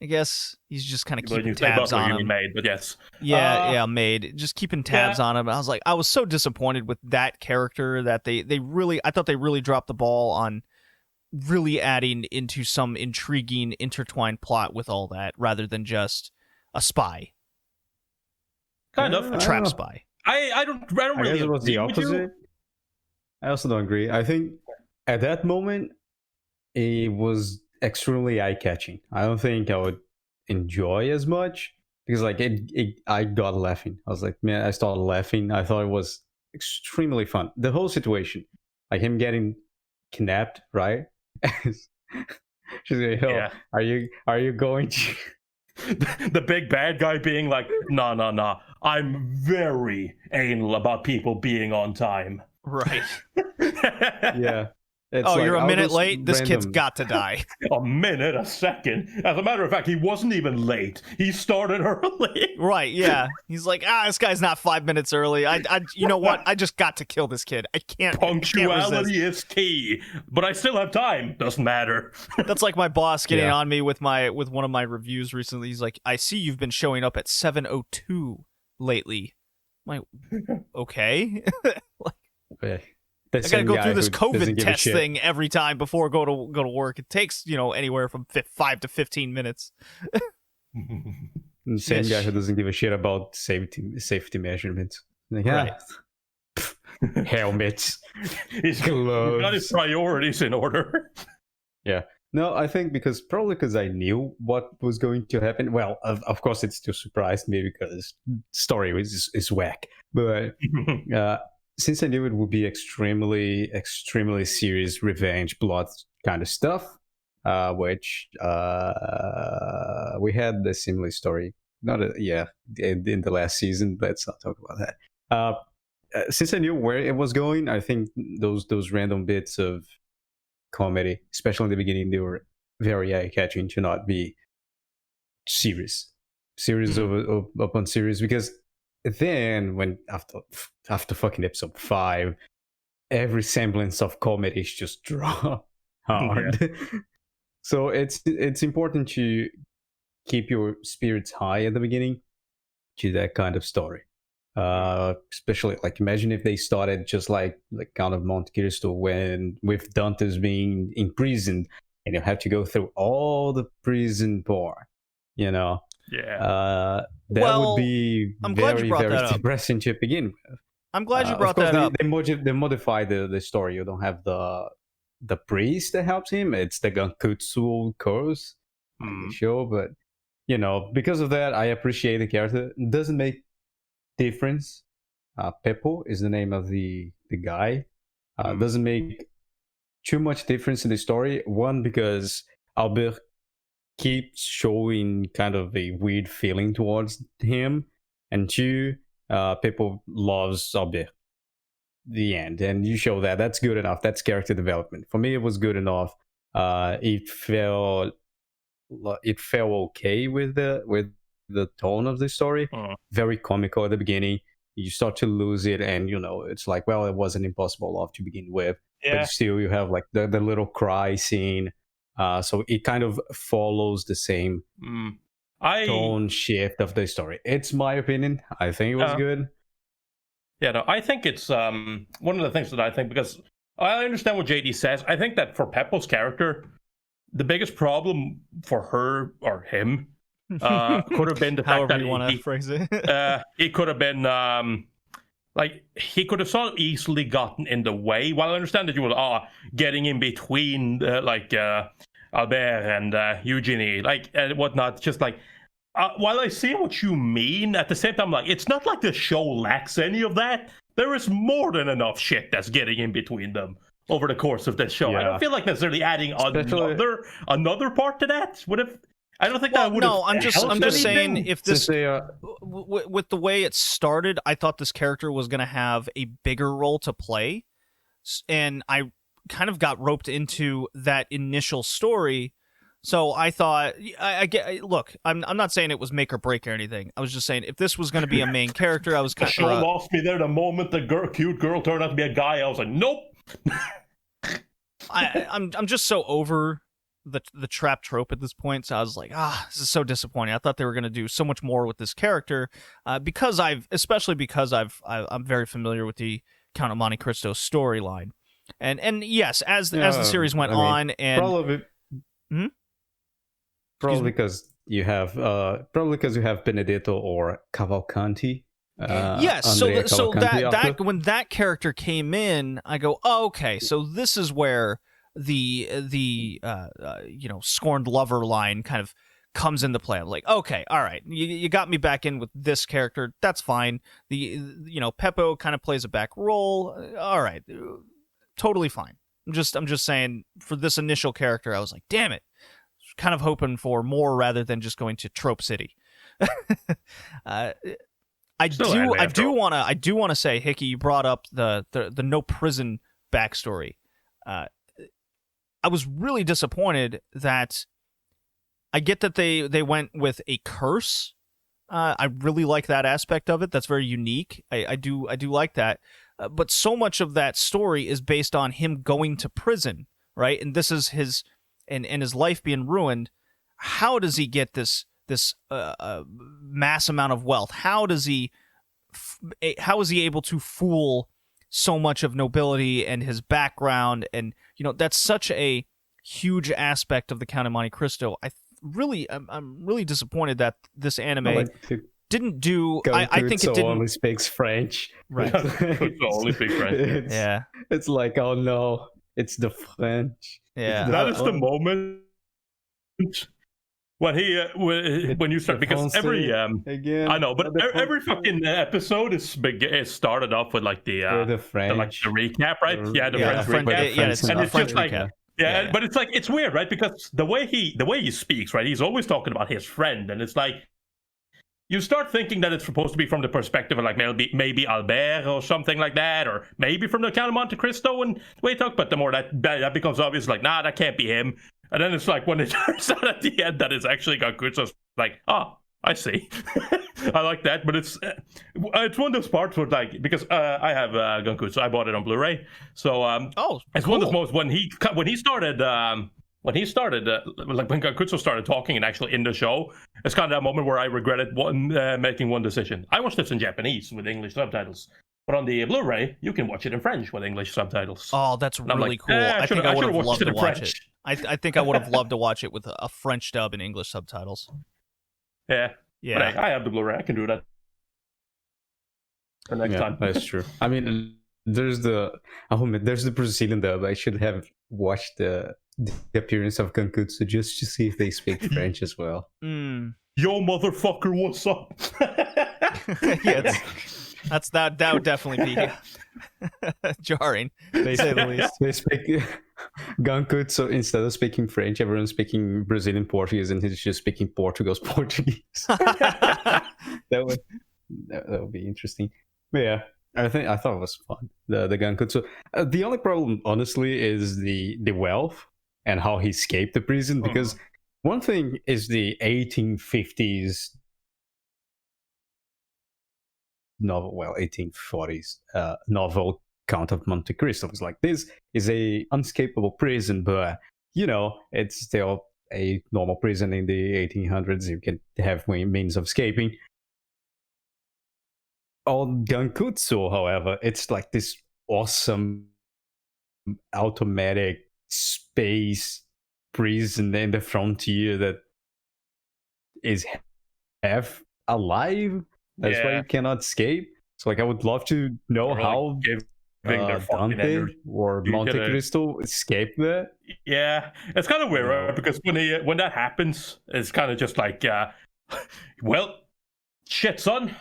I guess he's just kind of keeping tabs on him. Maid, but yes. Yeah, maid. Just keeping tabs on him. I was like, I was so disappointed with that character that I thought they really dropped the ball on really adding into some intriguing intertwined plot with all that, rather than just a spy. Kind of. A trap spy. I don't really. I guess it was the opposite. I also don't agree. I think at that moment it was extremely eye-catching. I don't think I would enjoy as much because I got laughing. I was like, man, I started laughing. I thought it was extremely fun. The whole situation, like him getting kidnapped, right? She's like, yeah. Are you going to? The big bad guy being like, no. I'm very anal about people being on time. Right. Yeah. You're a minute late? This kid's got to die. A minute, a second. As a matter of fact, he wasn't even late. He started early. Right, yeah. He's like, this guy's not 5 minutes early. You know what? I just got to kill this kid. I can't. Punctuality is key. But I still have time. Doesn't matter. That's like my boss getting on me with one of my reviews recently. He's like, I see you've been showing up at 7:02 lately. I'm like, okay. Okay. I gotta go through this COVID test thing every time before I go to work. It takes anywhere from 5 to 15 minutes. Same guy who doesn't give a shit about safety measurements. Like, right. Helmets. He's got his priorities in order. Yeah. No, I think because I knew what was going to happen. Well, of course, it still surprised me because story is whack. But since I knew it would be extremely, extremely serious revenge, blood kind of stuff, which we had the similar story. In the last season. Let's not talk about that. Since I knew where it was going, I think those random bits of comedy, especially in the beginning, they were very eye-catching to not be series upon series, because then when after fucking episode 5, every semblance of comedy is just drawn hard. So it's important to keep your spirits high at the beginning to that kind of story. Especially like imagine if they started just like Count of Monte Cristo when with Dante's being imprisoned and you have to go through all the prison part, you know. Yeah. That Well, would be I'm glad you very, brought very that up. depressing to begin with. I'm glad you Of brought course, that up. They modify the story. You don't have the priest that helps him. It's the Gankutsuou curse on the show, but you know, because of that, I appreciate the character. It doesn't make difference. Peppo is the name of the guy. Doesn't make too much difference in the story. One, because Albert keeps showing kind of a weird feeling towards him, and two, Peppo loves Albert. The end, and you show that. That's good enough. That's character development. For me, it was good enough. It felt okay with the tone of the story. Very comical at the beginning. You start to lose it, and you know it's like, well, it was an impossible love to begin with, but still you have like the little cry scene. So it kind of follows the same tone shift of the story. It's my opinion. I think it was good. Yeah, no, I think it's one of the things that I think, because I understand what JD says. I think that for Peppo's character, the biggest problem for her or him could have been the fact that you want to phrase it. it could have been like he could have so easily gotten in the way. While I understand that you were getting in between Albert and Eugenie, like and whatnot, just like. While I see what you mean, at the same time, like it's not like the show lacks any of that. There is more than enough shit that's getting in between them over the course of this show. I don't feel like necessarily adding another part to that would have. I don't think that would. No, I'm just saying if this with the way it started, I thought this character was going to have a bigger role to play, and I kind of got roped into that initial story. So I thought, look, I'm not saying it was make or break or anything. I was just saying if this was going to be a main character, I was kind of... The show lost me there the moment the cute girl turned out to be a guy. I was like, nope. I'm just so over the trap trope at this point. So I was like, this is so disappointing. I thought they were going to do so much more with this character because I'm very familiar with the Count of Monte Cristo storyline, and yes, as the series went on, and probably because you have Benedetto or Cavalcanti. Yes, so that when that character came in, I go, okay, so this is where the scorned lover line kind of comes into play. I'm like, okay, all right, you got me back in with this character, that's fine. Peppo kind of plays a back role, all right, totally fine. I'm just saying for this initial character, I was like, damn it. Kind of hoping for more rather than just going to Trope City. I do want to say, Hickey, you brought up the no prison backstory. I was really disappointed that I get that they went with a curse. I really like that aspect of it. That's very unique. I do like that. But so much of that story is based on him going to prison, right? And this is his. And his life being ruined. How does he get this mass amount of wealth? How is he able to fool so much of nobility and his background? And that's such a huge aspect of the Count of Monte Cristo. I'm really disappointed that this anime didn't do. I think it didn't. Only speaks French, right? Only speaks French. It's like, oh no. It's the French. Yeah, that is the moment when when you start, because every again, I know, but every fucking episode is started off with like the French, the recap, right? The French recap, and it's just like but it's like it's weird, right? Because the way he speaks, right? He's always talking about his friend, and it's like. You start thinking that it's supposed to be from the perspective of like maybe Albert or something like that, or maybe from the Count of Monte Cristo and the way he talks. But the more that becomes obvious, like that can't be him. And then it's like when it turns out at the end that it's actually Gakutsuou, it's like I see. I like that, but it's one of those parts where like because I have Gankutsuou, so I bought it on Blu-ray. So it's one of those moments when he started like when Gakutsuou started talking and actually in the show, it's kind of that moment where I regretted making one decision. I watched this in Japanese with English subtitles, but on the Blu-ray you can watch it in French with English subtitles. Oh, that's really cool. I think I would have loved to watch it. I think I would have loved to watch it with a French dub and English subtitles. Yeah. Yeah. But I have the Blu-ray. I can do that for next time. That's true. I mean, there's the Brazilian dub. I should have watched the appearance of Gankutsuou just to see if they speak French as well. Mm. Yo, motherfucker, what's up? Yeah, that would definitely be jarring, to say the least. They speak Gankutsuou, instead of speaking French, everyone's speaking Brazilian Portuguese, and he's just speaking Portugal's Portuguese. that would be interesting. But yeah, I thought it was fun. The Gankutsuou. The only problem, honestly, is the wealth and how he escaped the prison. Because one thing is the 1850s novel, 1840s novel Count of Monte Cristo. It's like, this is a unescapable prison, but it's still a normal prison in the 1800s. You can have means of escaping. On Gankutsuou, however, it's like this awesome automatic space prison in the frontier that is half alive. That's why you cannot escape. So like, I would love to know how Dante or Monte Cristo escaped that. Yeah, it's kind of weird, right? Because when that happens, it's kind of just like, well, shit, son,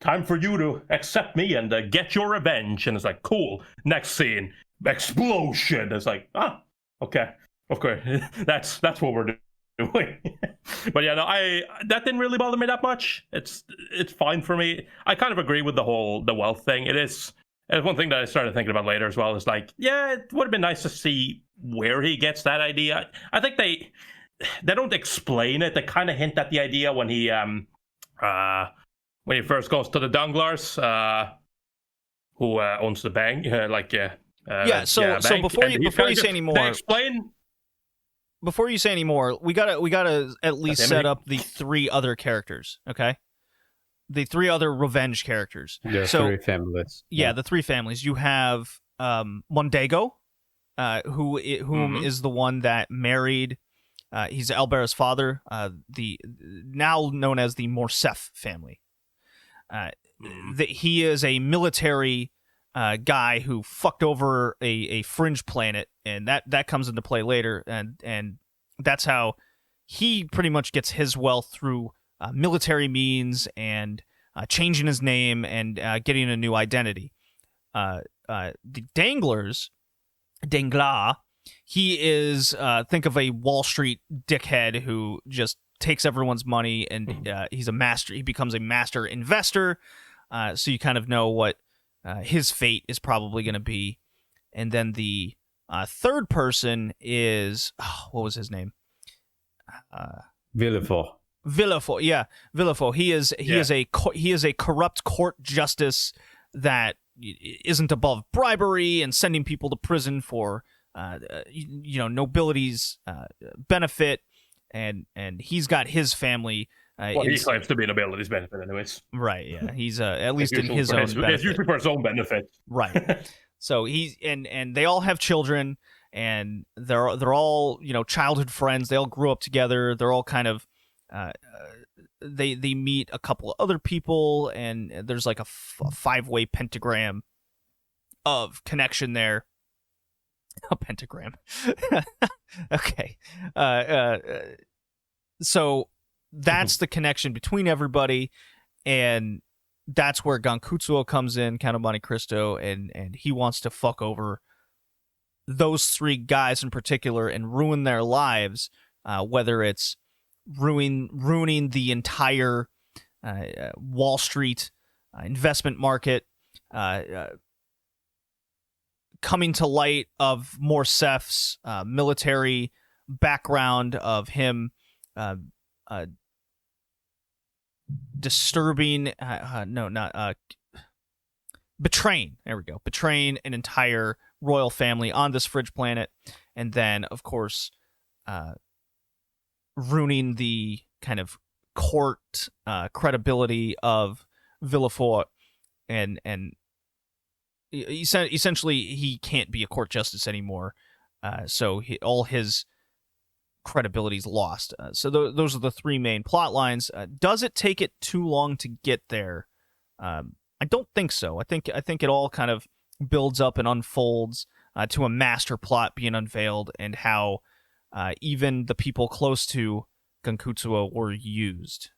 time for you to accept me and get your revenge. And it's like, cool. Next scene, explosion. It's like, okay, that's what we're doing. But yeah, no, that didn't really bother me that much. It's fine for me. I kind of agree with the wealth thing. It's one thing that I started thinking about later as well. Is like, yeah, it would have been nice to see where he gets that idea. I think they don't explain it. They kind of hint at the idea when he first goes to the Danglars, who owns the bank, So before you say any more, explain. Before you say any more, we gotta at least set up the three other characters, okay? The three other revenge characters. The three families. Yeah, the three families. You have Mondego, whom is the one that married. He's Albera's father. The now known as the Morcef family. He is a military guy who fucked over a fringe planet, and that comes into play later, and that's how he pretty much gets his wealth through military means and changing his name and getting a new identity. The Danglars, he is think of a Wall Street dickhead who just takes everyone's money, and he's a master. He becomes a master investor. So you kind of know what his fate is probably going to be. And then the third person is what was his name? Villefort. Yeah, Villefort. He is a corrupt court justice that isn't above bribery and sending people to prison for nobility's benefit, and he's got his family. He claims to be nobility's benefit, anyways. Right. Yeah. He's at least in his own benefit. It's usually for his own benefit. Right. So he's and they all have children, and they're all childhood friends. They all grew up together. They're all kind of they meet a couple of other people, and there's like a five-way pentagram of connection there. A pentagram. Okay. So that's the connection between everybody, and that's where Gankutsuou comes in, Count of Monte Cristo, and he wants to fuck over those three guys in particular and ruin their lives, whether it's ruining the entire Wall Street investment market, coming to light of Morcef's military background of him disturbing. No, not betraying. There we go. Betraying an entire royal family on this fridge planet, and then of course, ruining the kind of court credibility of Villefort, and essentially he can't be a court justice anymore. So all his credibility is lost. So those are the three main plot lines. Does it take it too long to get there? I don't think so. I think it all kind of builds up and unfolds to a master plot being unveiled, and how even the people close to Gankutsuou were used.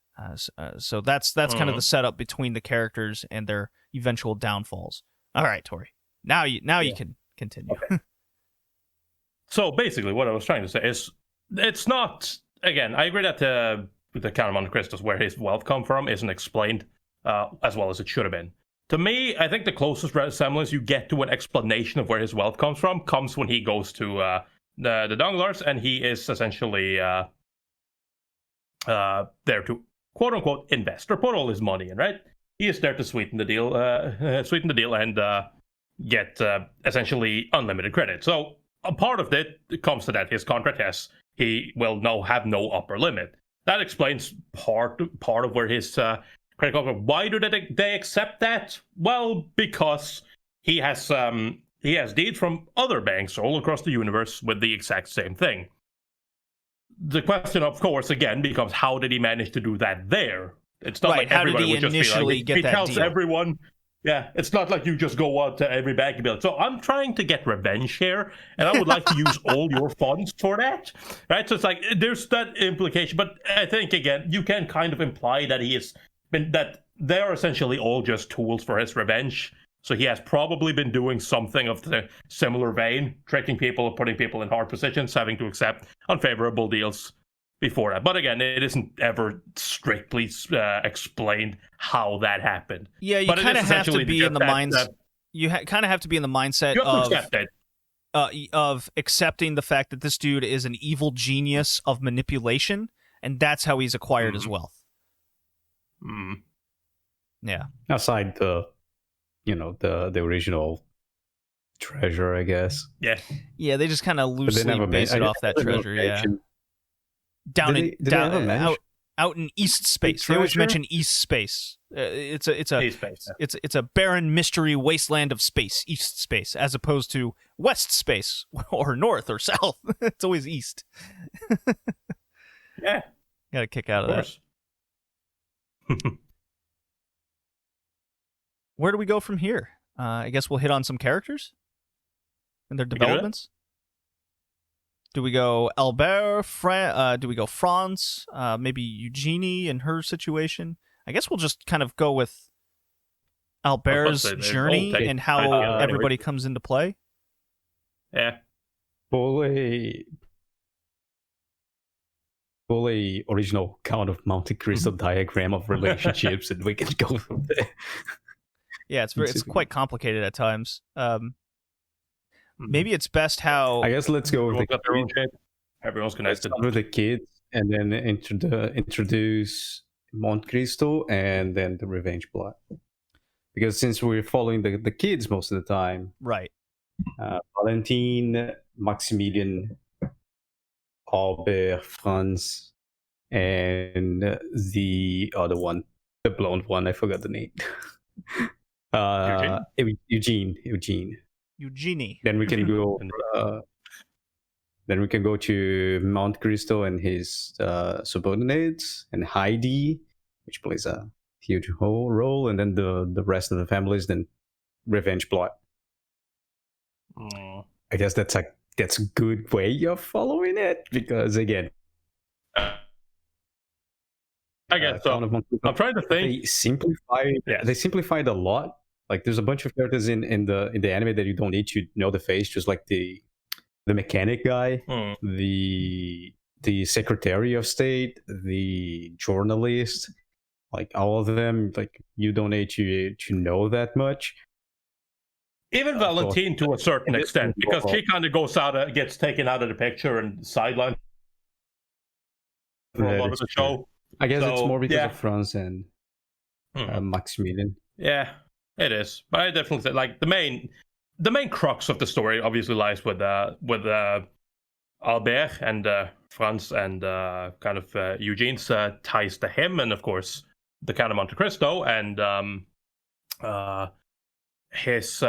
So that's kind of the setup between the characters and their eventual downfalls. All right, Tori. Now you can continue. Okay. So basically, what I was trying to say is, it's not. Again, I agree that the Count of Monte Cristo, where his wealth come from, isn't explained as well as it should have been. To me, I think the closest resemblance you get to an explanation of where his wealth comes from comes when he goes to the Donglars, and he is essentially there to quote unquote invest or put all his money in. Right? He is there to sweeten the deal, and get essentially unlimited credit. So a part of it comes to that his contract has he will now have no upper limit. That explains part of where his credit comes from. Why do they accept that? Well, because he has deeds from other banks all across the universe with the exact same thing. The question, of course, again becomes, how did he manage to do that there? It's not like everybody would just be like, he tells deal? Everyone. Yeah, it's not like you just go out to every bank and be like, so I'm trying to get revenge here, and I would like to use all your funds for that, right? So it's like, there's that implication, but I think, again, you can kind of imply that that they're essentially all just tools for his revenge. So he has probably been doing something of the similar vein, tricking people, putting people in hard positions, having to accept unfavorable deals before that. But again, it isn't ever strictly explained how that happened. Yeah, you kind of have to be in the mindset. You kind of have to be in the mindset of accepting the fact that this dude is an evil genius of manipulation, and that's how he's acquired his wealth. Yeah. Aside the original treasure, I guess. Yeah. Yeah, they just kind of loosely base it off that treasure. Yeah. Out in East Space. They always mention East Space. It's a barren mystery wasteland of space, East Space, as opposed to West Space or North or South. It's always East. Yeah, got a kick out of that. Where do we go from here? I guess we'll hit on some characters and their developments. Do we go Albert? Do we go France? Maybe Eugenie and her situation? I guess we'll just kind of go with Albert's journey and how everybody comes into play. Yeah. Fully original Count of Monte Cristo diagram of relationships, and we can go from there. Yeah, it's quite complicated at times. Maybe it's best how... I guess let's go with Everyone's connected. With the kids, and then introduce Monte Cristo, and then the revenge plot. Because since we're following the kids most of the time, right? Valentine, Maximilian, Albert, Franz, and the other one, the blonde one, I forgot the name. Eugenie. Then we can go. Then we can go to Monte Cristo and his subordinates, and Heidi, which plays a huge role, and then the rest of the families. Then revenge plot. I guess that's a good way of following it, because again, I guess so. I'm trying to think. They simplified a lot. Like, there's a bunch of characters in the anime that you don't need to know the face, just like the mechanic guy, the secretary of state, the journalist, like all of them. Like, you don't need to know that much. Even Valentine to a certain extent, because she kind of goes out, gets taken out of the picture and sidelined for a lot of the show. I guess it's So, more because yeah. of Franz and Maximilian. Yeah, it is. But I definitely say, like, the main crux of the story obviously lies with Albert and Franz and kind of Eugene's ties to him, and of course the Count of Monte Cristo and his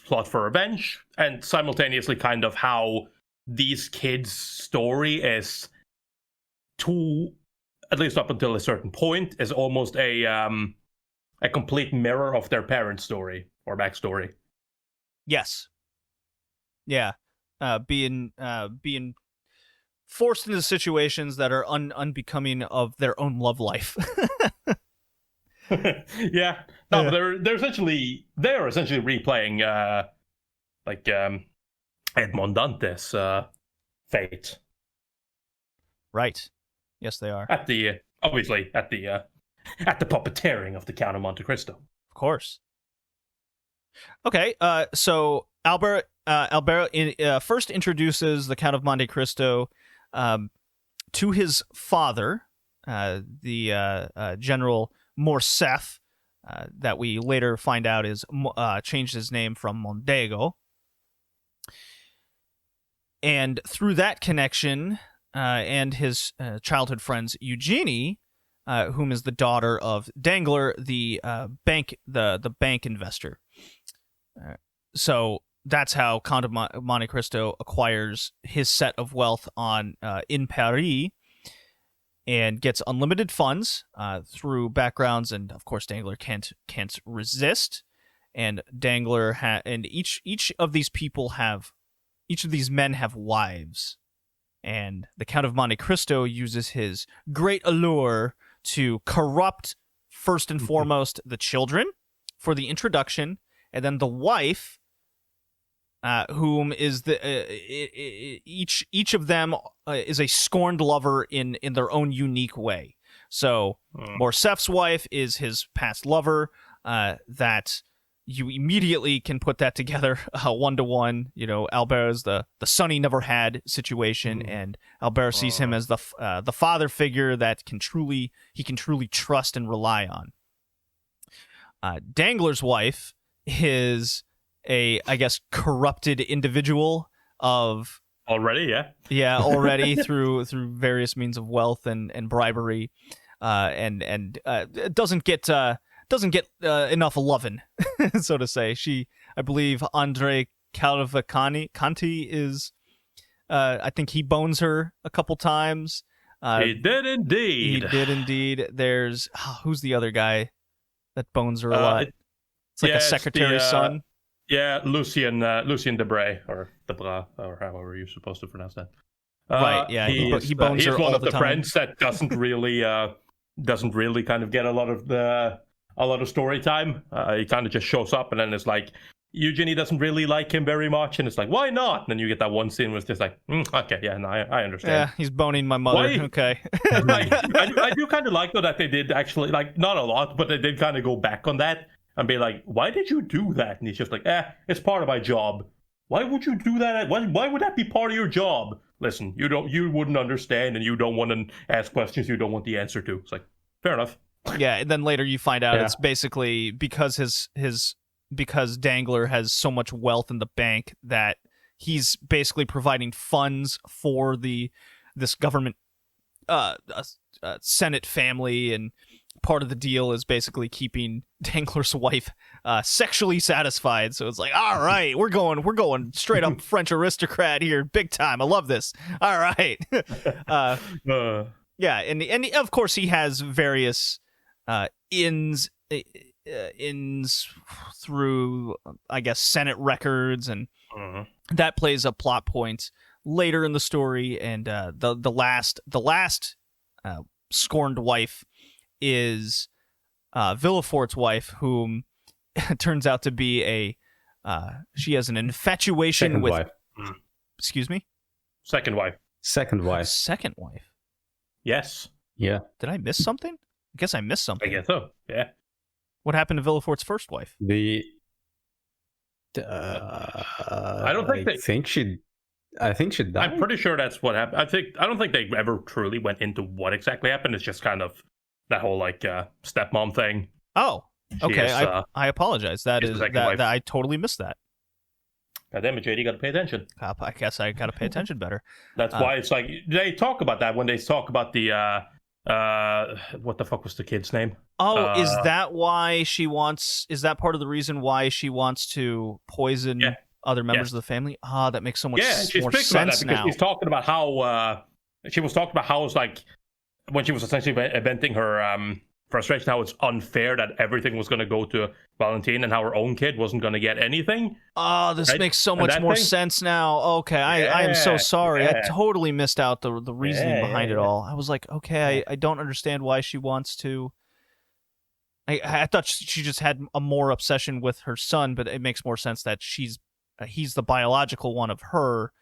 plot for revenge, and simultaneously kind of how these kids' story is, to at least up until a certain point, is almost a complete mirror of their parents' story or backstory. Yes. Yeah. Being forced into situations that are unbecoming of their own love life. Yeah. No, but they're essentially replaying Edmond Dante's fate. Right. Yes, they are. At the puppeteering of the Count of Monte Cristo. Of course. Okay, so Albert first introduces the Count of Monte Cristo to his father, the General Morcerf, that we later find out is changed his name from Mondego. And through that connection, and his childhood friends Eugenie, whom is the daughter of Dangler, the bank investor. So that's how Count of Monte Cristo acquires his set of wealth in Paris, and gets unlimited funds through backgrounds, and of course Dangler can't resist. And Dangler and each of these men have wives, and the Count of Monte Cristo uses his great allure to corrupt first and foremost the children for the introduction, and then the wife, whom is each of them is a scorned lover in their own unique way. So Morcerf's wife is his past lover, that you immediately can put that together 1-to-1. You know, Albert is the son he never had situation, and Albert sees him as the father figure that he can truly trust and rely on. Dangler's wife is I guess, corrupted individual of already, already through various means of wealth and bribery, and doesn't get enough lovin', so to say. I believe Andre Cavalcanti is, I think he bones her a couple times. He did indeed. There's who's the other guy that bones her a lot? It's like a secretary's son. Yeah, Lucien Debray, or Debra, or however you're supposed to pronounce that. Right, yeah, he bones her all the time. He's one of the friends that doesn't really kind of get a lot of story time. He kind of just shows up, and then it's like Eugenie doesn't really like him very much, and it's like, why not? And then you get that one scene where it's just like, okay, yeah, no, I understand. Yeah, he's boning my mother. Why? Okay. Like, I do kind of like though that they did actually, like, not a lot, but they did kind of go back on that and be like, why did you do that? And he's just like, it's part of my job. Why would you do that? Why would that be part of your job? Listen, you wouldn't understand, and you don't want to ask questions you don't want the answer to. It's like, fair enough. Yeah, and then later you find out it's basically because because Dangler has so much wealth in the bank that he's basically providing funds for this government Senate family, and part of the deal is basically keeping Dangler's wife sexually satisfied. So it's like, all right, we're going straight up French aristocrat here, big time. I love this. All right. Yeah, and of course he has various ins through, I guess, Senate records, and that plays a plot point later in the story. And the last scorned wife is Villafort's wife, whom turns out to be she has an infatuation with wife. Excuse me? Second wife. Second wife. Yes. Yeah. Did I miss something? I guess I missed something. I guess so. Yeah. What happened to Villafort's first wife? I don't think I think she I think she died. I'm pretty sure that's what happened. I don't think they ever truly went into what exactly happened. It's just kind of that whole like stepmom thing. Oh, okay. Is, I apologize. That is is the second that, wife. that I totally missed that. God damn it, JD, got to pay attention. I guess I got to pay attention better. That's why it's like they talk about that when they talk about the what the fuck was the kid's name? Oh, is that why she wants? Is that part of the reason why she wants to poison other members of the family? Ah, that makes so much she's more speaking about that sense because now. she's talking about how she was talking about how it's like when she was essentially venting her frustration, how it's unfair that everything was going to go to Valentine and how her own kid wasn't going to get anything. Oh, this makes so much more sense now. Okay, I am so sorry. I totally missed out the reasoning behind it all. I was like, okay, I don't understand why she wants to. I thought she just had a more obsession with her son, but it makes more sense that he's the biological one of her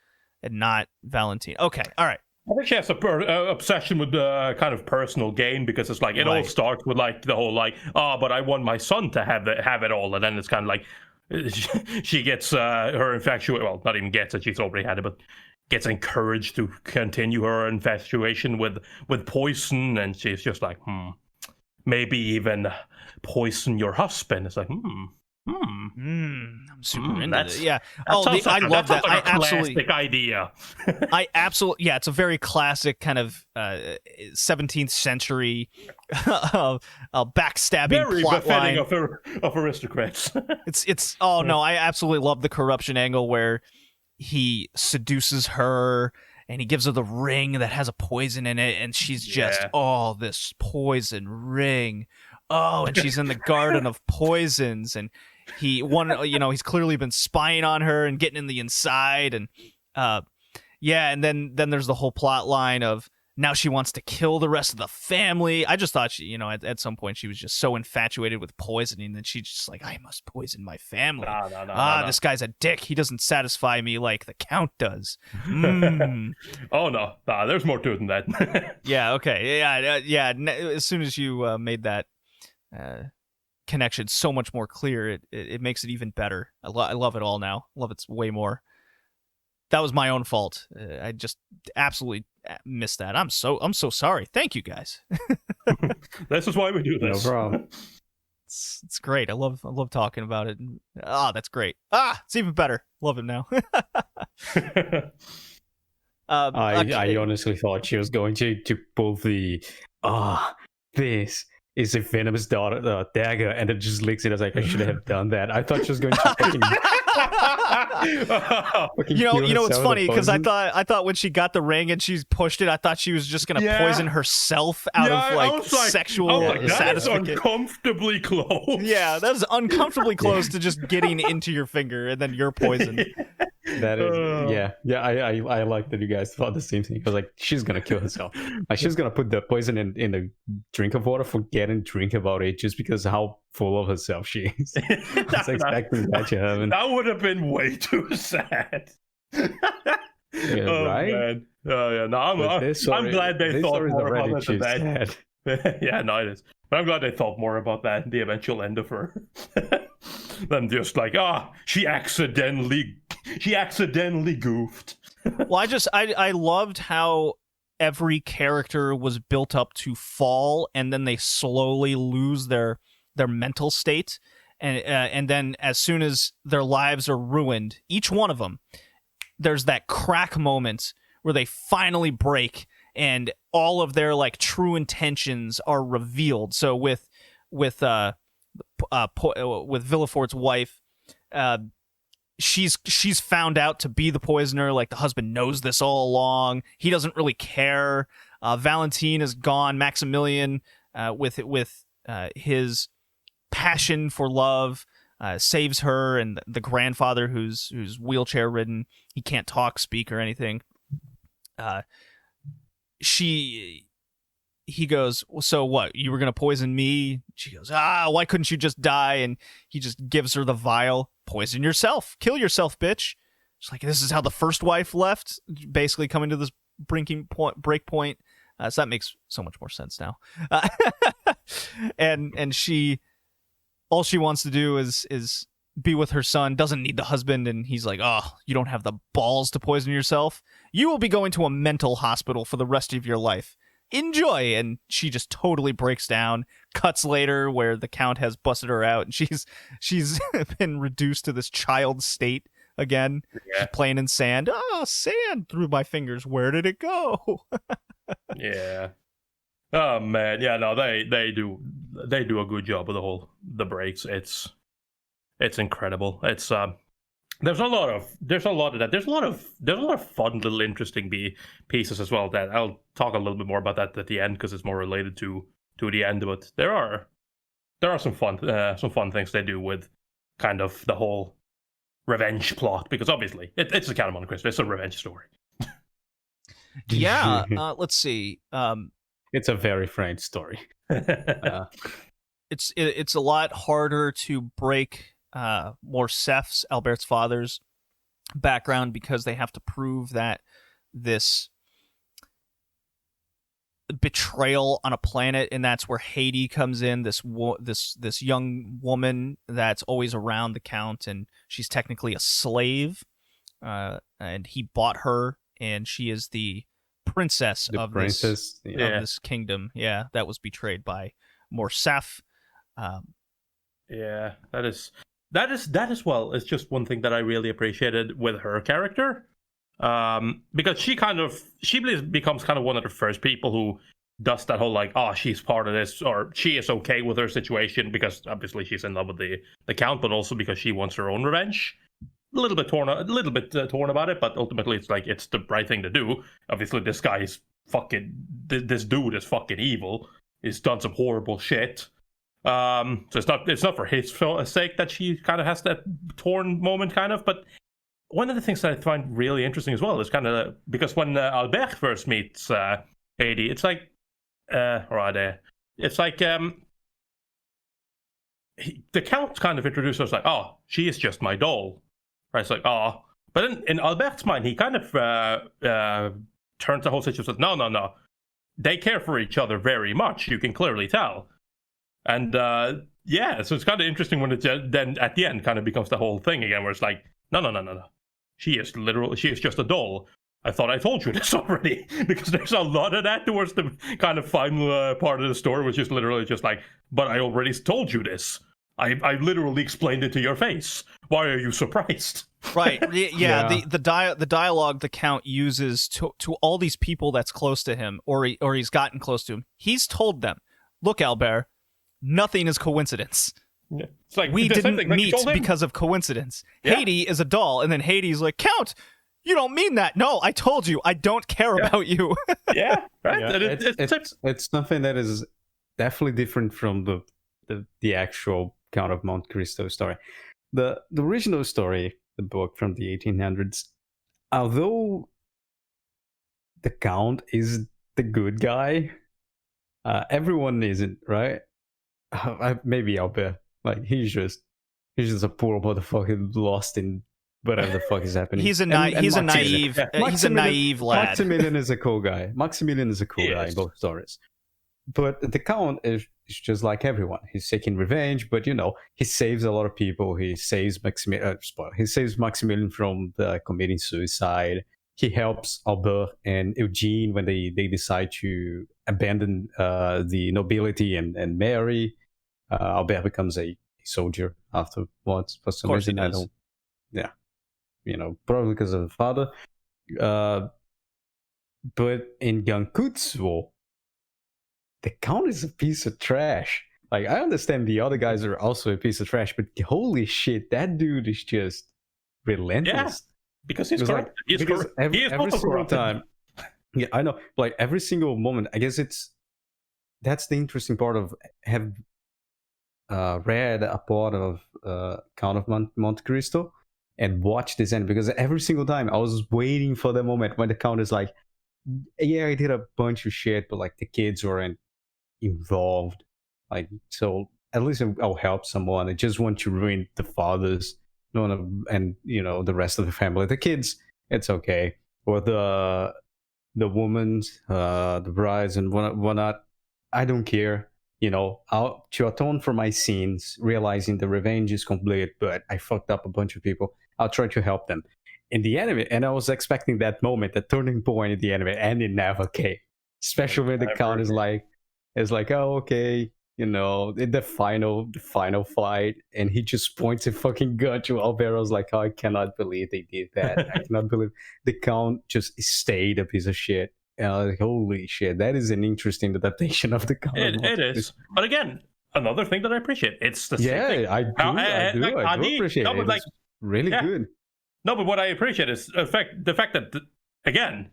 and not Valentine. Okay, all right. I think she has a obsession with kind of personal gain because it's like it all starts with like the whole like but I want my son to have it all, and then it's kind of like she gets her infatuation. Well, not even gets it; she's already had it, but gets encouraged to continue her infatuation with poison, and she's just like maybe even poison your husband. It's like I'm super into it. Yeah. I love that. I absolutely classic idea. Yeah, it's a very classic kind of 17th century backstabbing very plot befitting line of aristocrats. It's I absolutely love the corruption angle where he seduces her and he gives her the ring that has a poison in it, and she's just this poison ring. Oh, and she's in the garden of poisons, and he's clearly been spying on her and getting in the inside, and and then there's the whole plot line of now she wants to kill the rest of the family. I just thought she, at some point she was just so infatuated with poisoning that she's just like, I must poison my family. No. This guy's a dick. He doesn't satisfy me like the Count does. Oh no, there's more to it than that. Yeah. Okay. Yeah. As soon as you made that connection so much more clear, it makes it even better. I love it all now. Love it way more. That was my own fault. I just absolutely missed that. I'm so sorry. Thank you guys. This is why we do this. No problem. It's great. I love talking about it. That's great. It's even better. Love it now. I honestly thought she was going to pull the this is a venomous dagger, and it just licks it. I was like, I should have done that. I thought she was going to fucking it's funny because I thought when she got the ring and she pushed it, I thought she was just gonna poison herself out of sexual that is satisfaction. Uncomfortably close. Yeah, that is uncomfortably close to just getting into your finger and then you're poisoned. That is I like that you guys thought the same thing. I was like, she's gonna kill herself. Like, she's gonna put the poison in a drink of water, forget and drink about it just because how full of herself she is. I was expecting that to happen. That would have been way too sad. Right? Man. Oh yeah, no, I'm glad they thought more about it than that. Yeah, no, it is. But I'm glad they thought more about that, the eventual end of her, than just like, she accidentally goofed. Well, I loved how every character was built up to fall, and then they slowly lose their mental state, and then as soon as their lives are ruined, each one of them, there's that crack moment where they finally break and all of their like true intentions are revealed. So with Villefort's wife, she's found out to be the poisoner. Like, the husband knows this all along. He doesn't really care. Valentine is gone. Maximilian, with his passion for love, saves her, and the grandfather who's wheelchair ridden. He can't talk, speak, or anything. He goes, so what? You were gonna poison me? She goes, why couldn't you just die? And he just gives her the vial. Poison yourself. Kill yourself, bitch. She's like, this is how the first wife left. Basically coming to this break point. So that makes so much more sense now. And all she wants to do is be with her son, doesn't need the husband, and he's like, oh, you don't have the balls to poison yourself? You will be going to a mental hospital for the rest of your life. Enjoy. And she just totally breaks down. Cuts later where the Count has busted her out, and she's been reduced to this child state again. Yeah. She's playing in sand. Oh, sand through my fingers. Where did it go? Yeah. Oh man, yeah, no, they do a good job of the breaks. It's incredible. It's there's a lot of that. There's a lot of fun little interesting pieces as well. That I'll talk a little bit more about that at the end because it's more related to the end. But there are some fun things they do with kind of the whole revenge plot, because obviously it's a Count of Monte Cristo. It's a revenge story. Yeah. Let's see. It's a very French story. It's a lot harder to break Morcef's, Albert's father's background, because they have to prove that this betrayal on a planet, and that's where Haiti comes in. This young woman that's always around the Count, and she's technically a slave, and he bought her, and she is the princess of this kingdom. Yeah, that was betrayed by Morcef. Yeah, that is well. It's just one thing that I really appreciated with her character, because she becomes kind of one of the first people who does that whole like, oh, she's part of this, or she is okay with her situation because obviously she's in love with the Count, but also because she wants her own revenge. A little bit torn about it, but ultimately it's like it's the right thing to do. Obviously, this guy is this dude is fucking evil. He's done some horrible shit. So it's not for his sake that she kind of has that torn moment, kind of. But one of the things that I find really interesting as well is kind of because when Albert first meets Haiti, it's like, the Count kind of introduces us like, oh, she is just my doll. Right, it's like, oh. But in Albert's mind, he kind of turns the whole situation. No. They care for each other very much. You can clearly tell. And so it's kind of interesting when it then at the end kind of becomes the whole thing again, where it's like, no. She is just a doll. I thought I told you this already, because there's a lot of that towards the kind of final part of the story, which is literally just like, but I already told you this. I literally explained it to your face. Why are you surprised? Right. Yeah. The dialogue the Count uses to all these people that's close to him, or he's gotten close to him. He's told them, "Look, Albert, nothing is coincidence. Yeah. It's like we didn't meet because of coincidence. Yeah. Haiti is a doll," and then Haiti's like, "Count, you don't mean that. No, I told you. I don't care about you." Yeah. Right. Yeah. It's something that is definitely different from the actual Count of Monte Cristo story. The original story, the book from the 1800s, although the Count is the good guy, everyone isn't, right? Maybe Albert, like he's just a poor motherfucker lost in whatever the fuck is happening. He's a naive lad. Maximilian is a cool guy. Maximilian is a cool guy in both stories. But the Count is just like everyone. He's seeking revenge, but he saves a lot of people. He saves Maximilian from committing suicide. He helps Albert and Eugene when they decide to abandon the nobility and marry. Albert becomes a soldier afterwards for some reason. Probably because of the father. But in Gankutsuou, the Count is a piece of trash. Like, I understand the other guys are also a piece of trash, but holy shit, that dude is just relentless. Yeah, because he's corrupt. He's corrupt. He is every single corrupt. time. Yeah, I know. Like, every single moment, I guess that's the interesting part of have read a part of Count of Monte Cristo and watched this end, because every single time I was waiting for the moment when the Count is like, yeah, I did a bunch of shit, but like the kids weren't involved. Like, so at least I'll help someone. I just want to ruin the fathers, and the rest of the family. The kids, it's okay. Or the women, the brides and whatnot, I don't care. I'll to atone for my sins, realizing the revenge is complete, but I fucked up a bunch of people. I'll try to help them. In the anime, and I was expecting that moment, that turning point in the anime, and it never came. Especially when the count is like, oh, okay, the final fight, and he just points a fucking gun to Albero's like, oh, I cannot believe they did that. I cannot believe the count just stayed a piece of shit. And I was like, holy shit, that is an interesting adaptation of the count. It is. But again, another thing that I appreciate, it's the same thing. I do appreciate it. Like, really good. No, but what I appreciate is the fact that, again,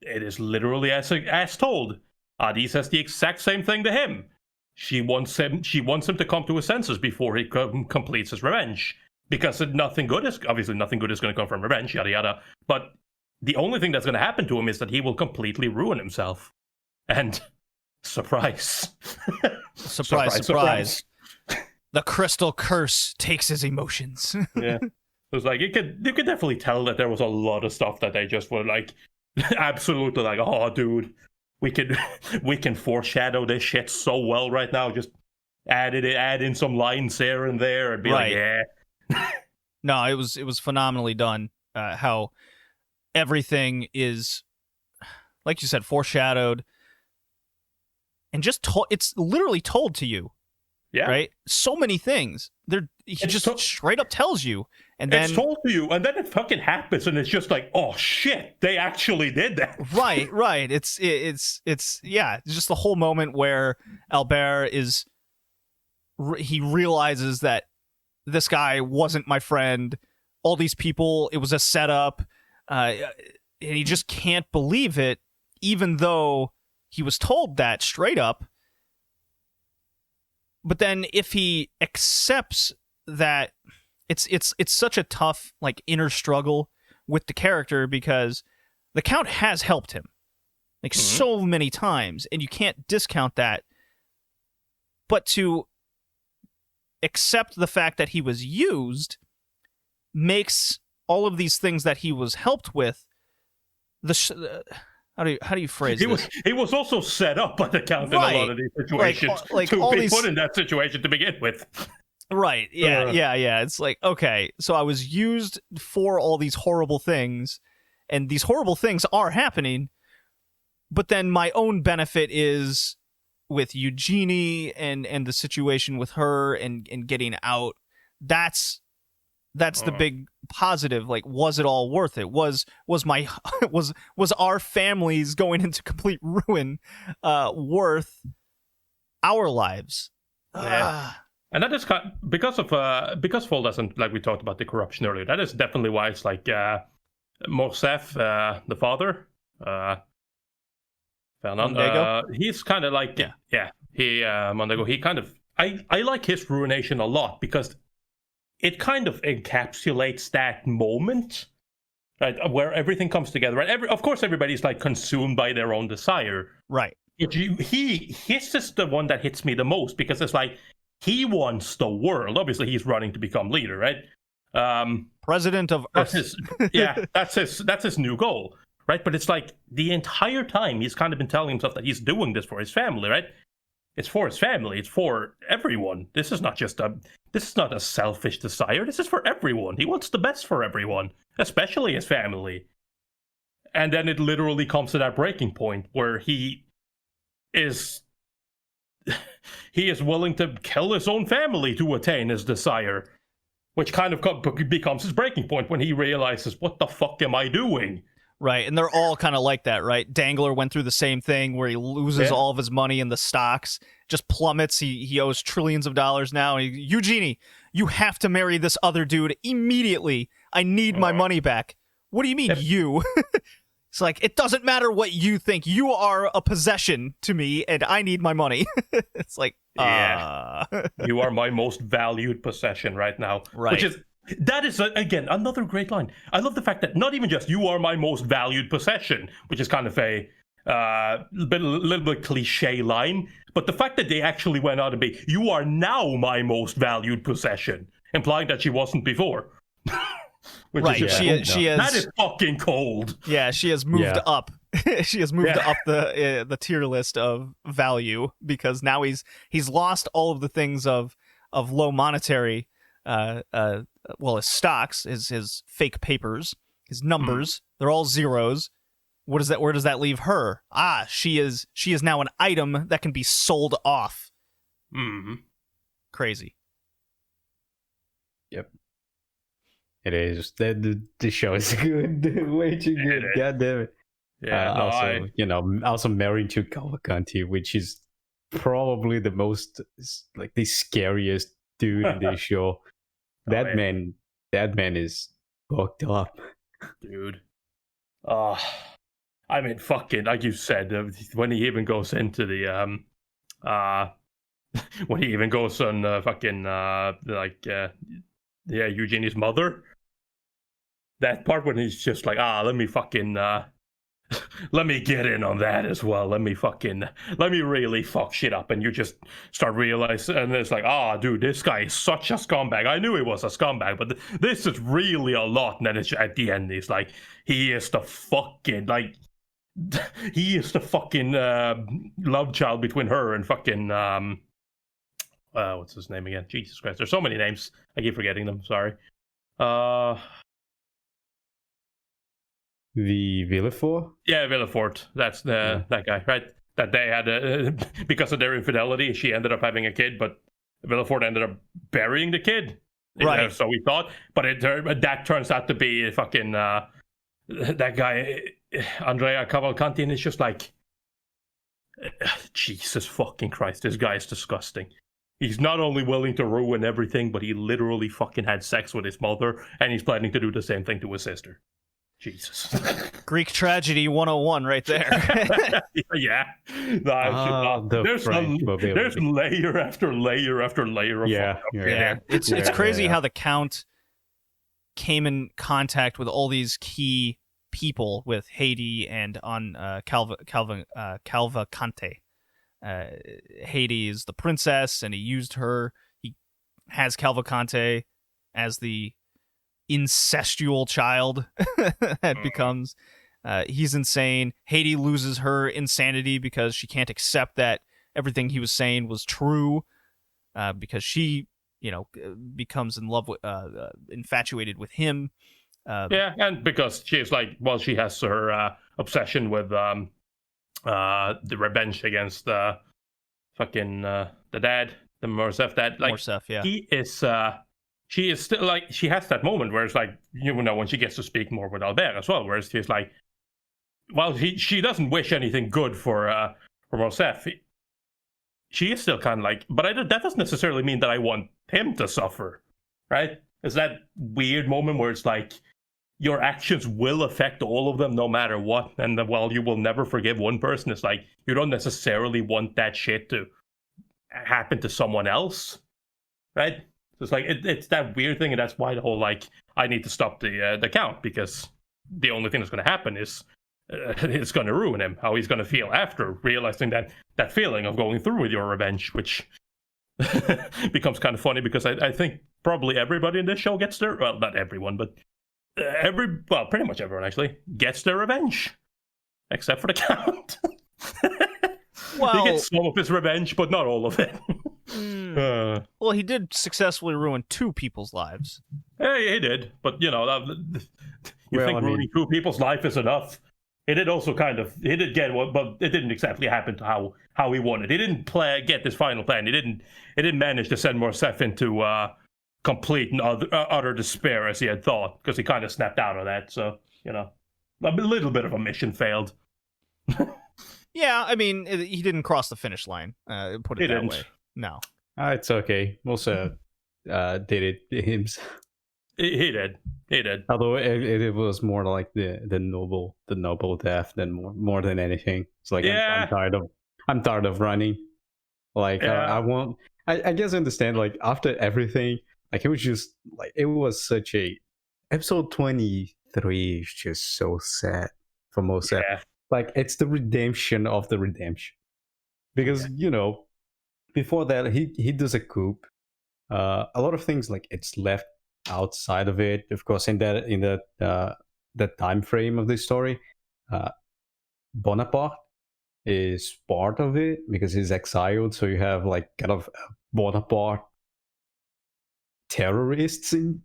it is literally as told. Adi says the exact same thing to him. She wants him to come to his senses before he completes his revenge. Because nothing good is going to come from revenge, yada yada. But the only thing that's going to happen to him is that he will completely ruin himself. And surprise. Surprise. The crystal curse takes his emotions. Yeah. It was like, you could definitely tell that there was a lot of stuff that they just were like, absolutely like, oh, dude, we can foreshadow this shit so well right now. Just add in some lines here and there and be like, yeah. No, it was phenomenally done. How everything is, like you said, foreshadowed and just it's literally told to you. Yeah. Right? So many things. He just straight up tells you. And then it's told to you, and then it fucking happens, and it's just like, oh shit, they actually did that. Right. It's just the whole moment where Albert he realizes that this guy wasn't my friend. All these people, it was a setup, and he just can't believe it, even though he was told that straight up. But then if he accepts that, it's such a tough like inner struggle with the character, because the Count has helped him like so many times, and you can't discount that. But to accept the fact that he was used makes all of these things that he was helped with how do you phrase this? He was also set up by the Count in a lot of these situations like to be put in that situation to begin with. Right. Yeah. It's like, okay, so I was used for all these horrible things, and these horrible things are happening, but then my own benefit is with Eugenie and the situation with her and getting out. That's the big positive. Like, was it all worth it? Was our families going into complete ruin worth our lives? Yeah. And that is because Fall doesn't, like we talked about the corruption earlier. That is definitely why it's like Morcef, the father, Mondego? He's kind of like Mondego. He kind of I like his ruination a lot, because it kind of encapsulates that moment, right, where everything comes together. Right, of course, everybody's like consumed by their own desire. Right. But his is the one that hits me the most, because it's like, he wants the world. Obviously, he's running to become leader, right? President of Earth. That's his new goal, right? But it's like the entire time he's kind of been telling himself that he's doing this for his family, right? It's for his family. It's for everyone. This is not a selfish desire. This is for everyone. He wants the best for everyone, especially his family. And then it literally comes to that breaking point where he is willing to kill his own family to attain his desire, which kind of becomes his breaking point when he realizes, what the fuck am I doing? Right, and they're all kind of like that, right? Dangler went through the same thing where he loses all of his money in the stocks, just plummets. He owes trillions of dollars now. Eugenie, you have to marry this other dude immediately. I need my money back. What do you mean, you? It's like, it doesn't matter what you think. You are a possession to me, and I need my money. It's like, you are my most valued possession right now. Right. That is, again, another great line. I love the fact that not even just, you are my most valued possession, which is kind of a little bit cliche line, but the fact that they actually went out and be, you are now my most valued possession, implying that she wasn't before. Which is that is fucking cold. Yeah, she has moved up She has moved Yeah. up the tier list of value because now he's lost all of the things of low monetary, his stocks, his fake papers, his numbers. They're all zeros. Where does that leave her? She is now an item that can be sold off. Mm-hmm. Crazy. Yep. It is. The show is good. Way too good. God damn it. Yeah. Also married to Cavalcanti, which is probably the most the scariest dude in this show. That man is fucked up, dude. I mean, fucking, like you said, when he even goes into the when he even goes on Eugenia's mother. That part when he's just like, let me fucking let me get in on that as well. Let me really fuck shit up. And you just start realizing, and it's like, dude, this guy is such a scumbag. I knew he was a scumbag, but this is really a lot. And then it's, at the end, he's like, he is the fucking love child between her and fucking, what's his name again? Jesus Christ. There's so many names. I keep forgetting them. Sorry. The Villefort? Yeah, Villefort. That's that guy, right? That they had, because of their infidelity, she ended up having a kid, but Villefort ended up burying the kid. Right. So we thought. But that turns out to be fucking, that guy, Andrea Cavalcanti, and it's just like, Jesus fucking Christ, this guy is disgusting. He's not only willing to ruin everything, but he literally fucking had sex with his mother, and he's planning to do the same thing to his sister. Jesus. Greek tragedy 101 right there. Yeah. There's layer after layer after layer of It's crazy how the Count came in contact with all these key people with Haiti and on Cavalcante. Haiti is the princess, and he used her. He has Cavalcante as the incestual child that becomes. He's insane. Haiti loses her insanity because she can't accept that everything he was saying was true, because she, becomes in love with, infatuated with him. And because she's like, she has her obsession with the revenge against the dad, the Morsef dad. Like, Morsef, yeah. He is. She is still like, she has that moment where it's like, when she gets to speak more with Albert as well, where she's like, she doesn't wish anything good for Morsef. She is still kind of like, but that doesn't necessarily mean that I want him to suffer, right? It's that weird moment where it's like, your actions will affect all of them no matter what, and you will never forgive one person. It's like, you don't necessarily want that shit to happen to someone else, right? It's like, it's that weird thing, and that's why the whole, like, I need to stop the Count, because the only thing that's going to happen is it's going to ruin him, how he's going to feel after realizing that feeling of going through with your revenge, which becomes kind of funny, because I think probably everybody in this show gets their, well, not everyone, but pretty much everyone actually gets their revenge, except for the Count. He gets some of his revenge, but not all of it. Well, he did successfully ruin 2 people's lives. Hey, he did, but ruining 2 people's life is enough. He did also he did get one, but it didn't exactly happen to how he wanted. He didn't get this final plan. He didn't manage to send Morsef into complete and utter despair as he had thought, because he kind of snapped out of that. So, a little bit of a mission failed. Yeah, I mean, he didn't cross the finish line. Put it that way. No. It's okay. Also, did it himself. He did. Although it was more like the noble death than more than anything. It's like, I'm tired of running. Like, I won't. I guess I understand. Like, after everything, like, it was just like, it was such a episode 23 is just so sad for Mosef. Yeah. Like, it's the redemption of the redemption, because before that he does a coup. A lot of things, like, it's left outside of it, of course, in that time frame of the story. Bonaparte is part of it because he's exiled. So you have like kind of Bonaparte terrorists in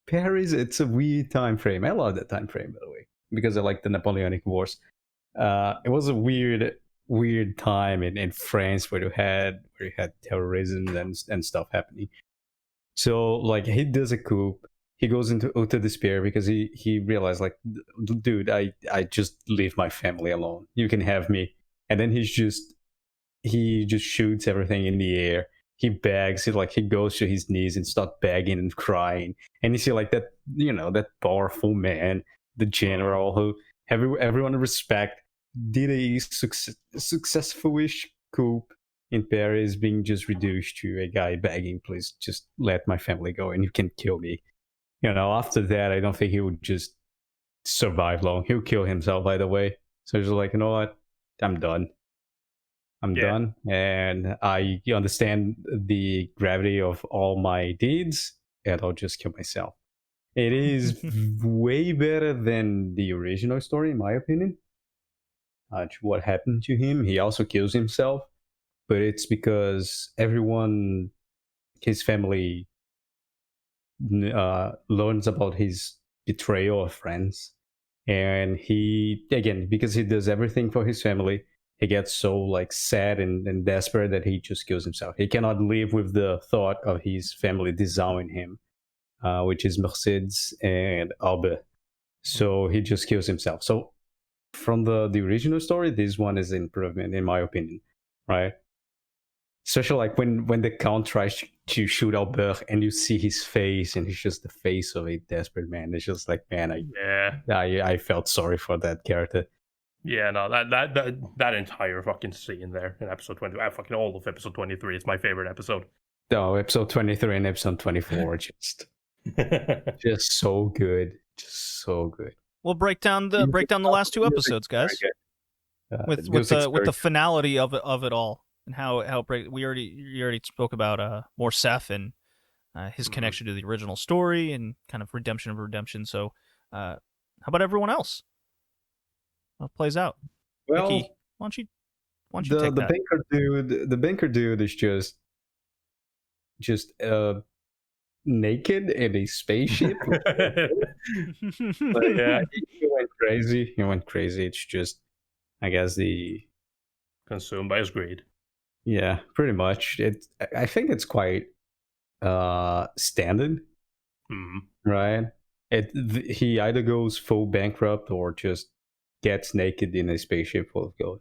Paris. It's a weird time frame. I love that time frame, by the way, because I like the Napoleonic Wars. It was a weird time in France where you had terrorism and stuff happening. So like he does a coup. He goes into utter despair because he realized like, dude, I just leave my family alone. You can have me. And then he just shoots everything in the air. He begs. He goes to his knees and starts begging and crying. And you see like that, that powerful man, the general who everyone respect, did a successful-ish coup in Paris, being just reduced to a guy begging, please just let my family go and you can kill me. After that, I don't think he would just survive long. He'll kill himself by the way. So he's like, you know what? I'm done. I'm done. And I understand the gravity of all my deeds, and I'll just kill myself. It is way better than the original story, in my opinion. What happened to him? He also kills himself, but it's because his family learns about his betrayal of friends, and because he does everything for his family, he gets so like sad and desperate that he just kills himself. He cannot live with the thought of his family disowning him, which is Mercedes and Albert. So he just kills himself. So from the original story, this one is an improvement in my opinion, right? Especially like when the Count tries to shoot Albert and you see his face and he's just the face of a desperate man. It's just like, man, I felt sorry for that character. Yeah, no, that entire fucking scene there in episode 20, fucking all of episode 23 is my favorite episode. No, episode 23 and episode 24 just so good. Just so good. We'll break down the last two episodes, guys. With the finality of it all. And how we already spoke about Morcef and his connection to the original story and kind of redemption of redemption. So, how about everyone else? How it plays out? Well, Mickey, why don't you take that? Banker dude? The banker dude is just naked in a spaceship. But yeah, he went crazy. It's just, I guess, consumed by his greed. Yeah, pretty much. I think it's quite standard, right? He either goes full bankrupt or just gets naked in a spaceship full of gold.